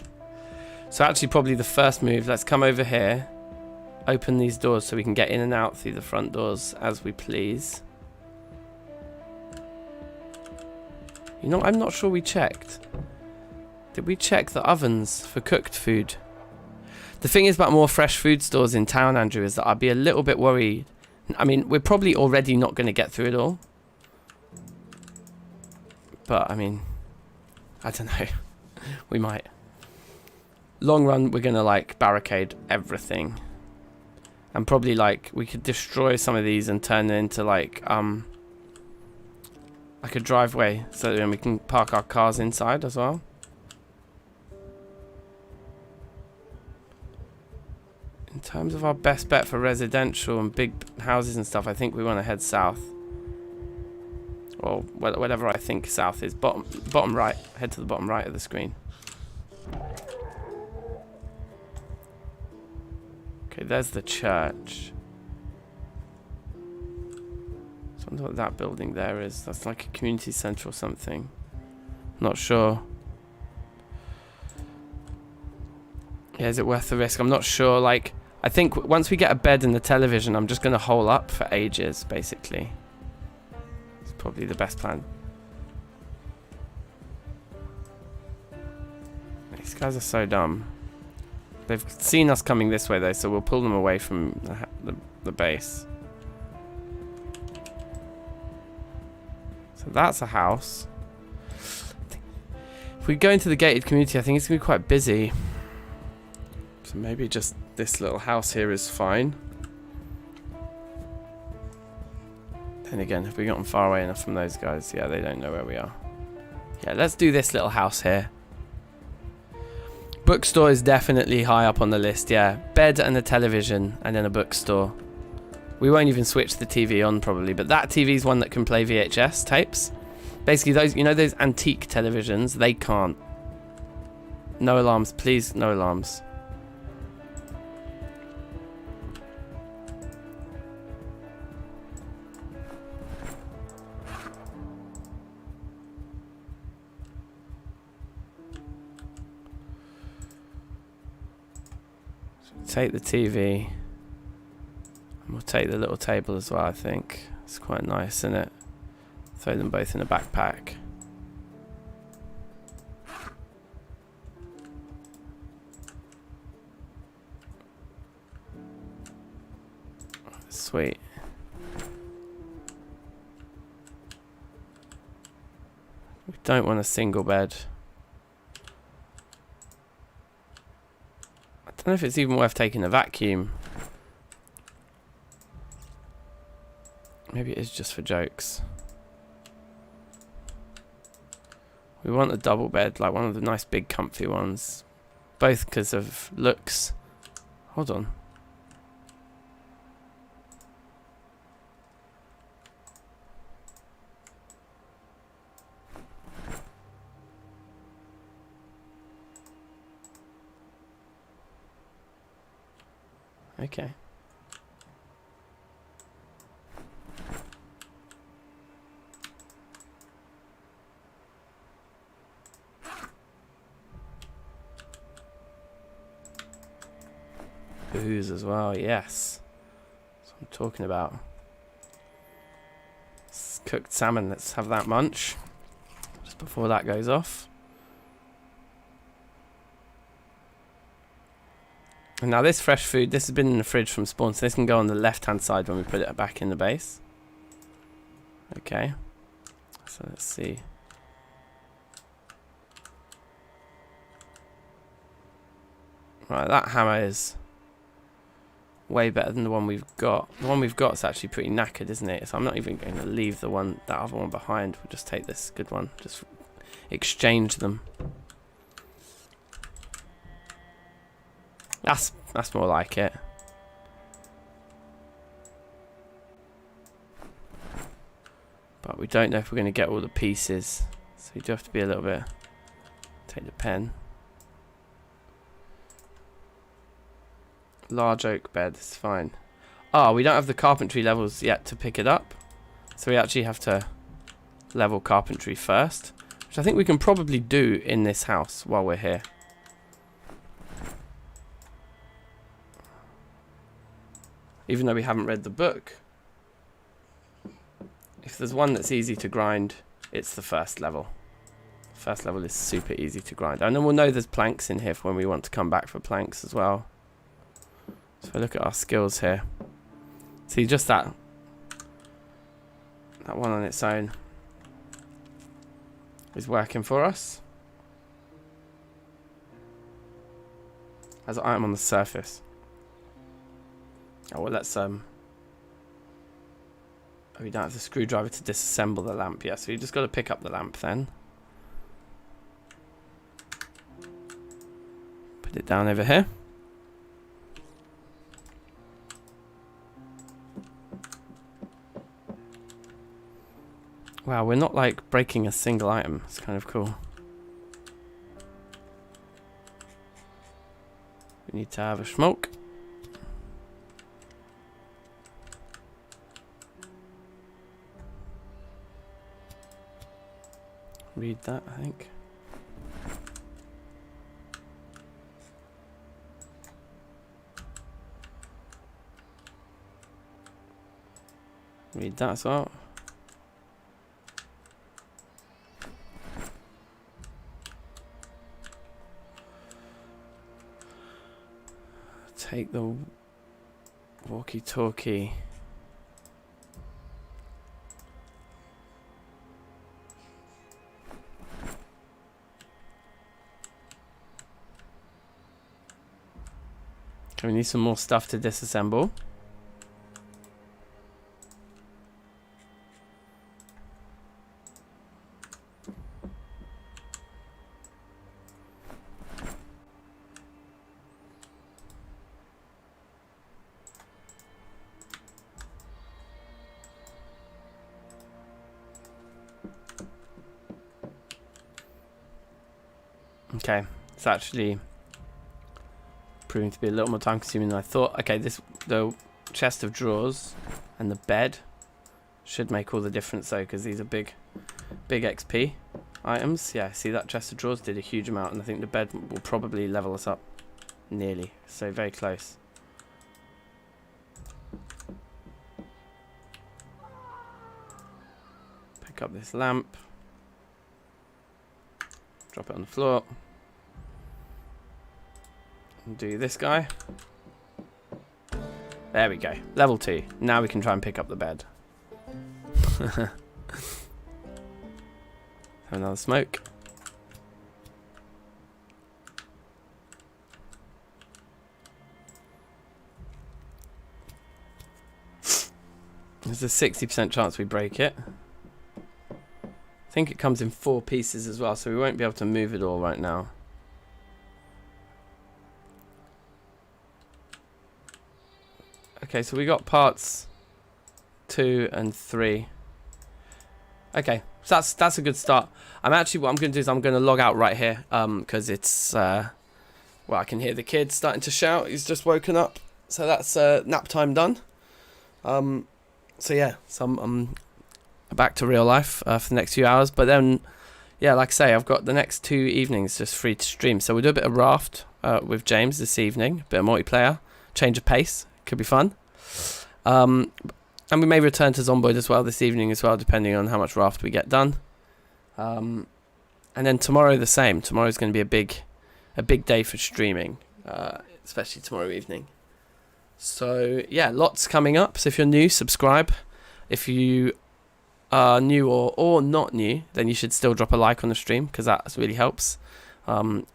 So actually probably the first move, let's come over here. Open these doors so we can get in and out through the front doors as we please. You know, I'm not sure we checked. Did we check the ovens for cooked food? The thing is about more fresh food stores in town, Andrew, is that I'd be a little bit worried. I mean, we're probably already not going to get through it all. But, I mean, I don't know. We might. Long run, we're going to, like, barricade everything. And probably, like, we could destroy some of these and turn it into, like a driveway. So then we can park our cars inside as well. In terms of our best bet for residential and big houses and stuff, I think we want to head south. Or whatever I think south is. Bottom right. Head to the bottom right of the screen. Okay, there's the church. I wonder what that building there is. That's like a community centre or something. Not sure. Yeah, is it worth the risk? I'm not sure. Like, I think once we get a bed and the television, I'm just going to hole up for ages, basically. It's probably the best plan. These guys are so dumb. They've seen us coming this way, though, so we'll pull them away from the base. So that's a house. If we go into the gated community, I think it's going to be quite busy. So maybe just this little house here is fine. Then again, have we gotten far away enough from those guys? Yeah, they don't know where we are. Yeah, let's do this little house here. Bookstore is definitely high up on the list, yeah. Bed and a television, and then a bookstore. We won't even switch the TV on, probably, but that TV is one that can play VHS tapes. Basically, those, you know, those antique televisions, they can't. No alarms, please, no alarms. Take the TV, and we'll take the little table as well. I think it's quite nice, isn't it? Throw them both in a backpack. Sweet. We don't want a single bed. I don't know if it's even worth taking a vacuum. Maybe it is just for jokes. We want a double bed, like one of the nice big comfy ones. Both because of looks. Hold on. Okay. Booze as well, yes. That's what I'm talking about. It's cooked salmon, let's have that munch. Just before that goes off. And now this fresh food, this has been in the fridge from spawn, so this can go on the left-hand side when we put it back in the base. Okay. So let's see. Right, that hammer is way better than the one we've got. The one we've got is actually pretty knackered, isn't it? So I'm not even going to leave that other one behind. We'll just take this good one. Just exchange them. That's more like it. But we don't know if we're going to get all the pieces. So you do have to be a little bit... Take the pen. Large oak bed is fine. Oh, we don't have the carpentry levels yet to pick it up. So we actually have to level carpentry first. Which I think we can probably do in this house while we're here. Even though we haven't read the book. If there's one that's easy to grind, it's the first level. First level is super easy to grind. And then we'll know there's planks in here for when we want to come back for planks as well. So if I look at our skills here. See, just that one on its own is working for us. As an item on the surface. Oh, well, let's oh, we don't have the screwdriver to disassemble the lamp yet, so you just got to pick up the lamp then. Put it down over here. Wow, we're not like breaking a single item. It's kind of cool. We need to have a smoke. Read that, I think. Read that as well. Take the walkie-talkie. Okay, we need some more stuff to disassemble. Okay, it's actually proving to be a little more time consuming than I thought. Okay, the chest of drawers and the bed should make all the difference though, because these are big XP items. Yeah, see, that chest of drawers did a huge amount, and I think the bed will probably level us up nearly. So very close. Pick up this lamp. Drop it on the floor. And do this guy. There we go. Level 2. Now we can try and pick up the bed. Have another smoke. There's a 60% chance we break it. I think it comes in 4 pieces as well, so we won't be able to move it all right now. Okay, so we got parts 2 and 3. Okay, so that's a good start. What I'm going to do is I'm going to log out right here, because it's well, I can hear the kid starting to shout. He's just woken up, so that's nap time done. So yeah, so I'm back to real life for the next few hours, but then yeah, like I say, I've got the next 2 evenings just free to stream. So we'll do a bit of Raft with James this evening, a bit of multiplayer, change of pace. Could be fun. And we may return to Zomboid as well this evening as well, depending on how much Raft we get done. And then tomorrow the same. Tomorrow's going to be a big day for streaming, especially tomorrow evening. So yeah, lots coming up. So if you're new, subscribe. If you are new or not new, then you should still drop a like on the stream, because that really helps.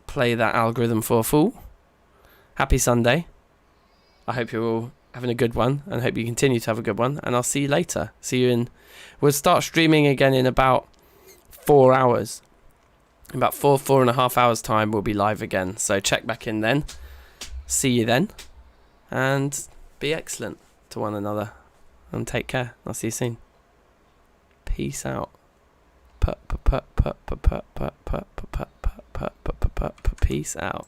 Play that algorithm for a fool. Happy Sunday. I hope you're all having a good one, and hope you continue to have a good one, and I'll see you later. We'll start streaming again in about 4 hours. In about 4.5 hours time we'll be live again, so check back in then. See you then, and be excellent to one another, and take care. I'll see you soon. Peace out. Peace out.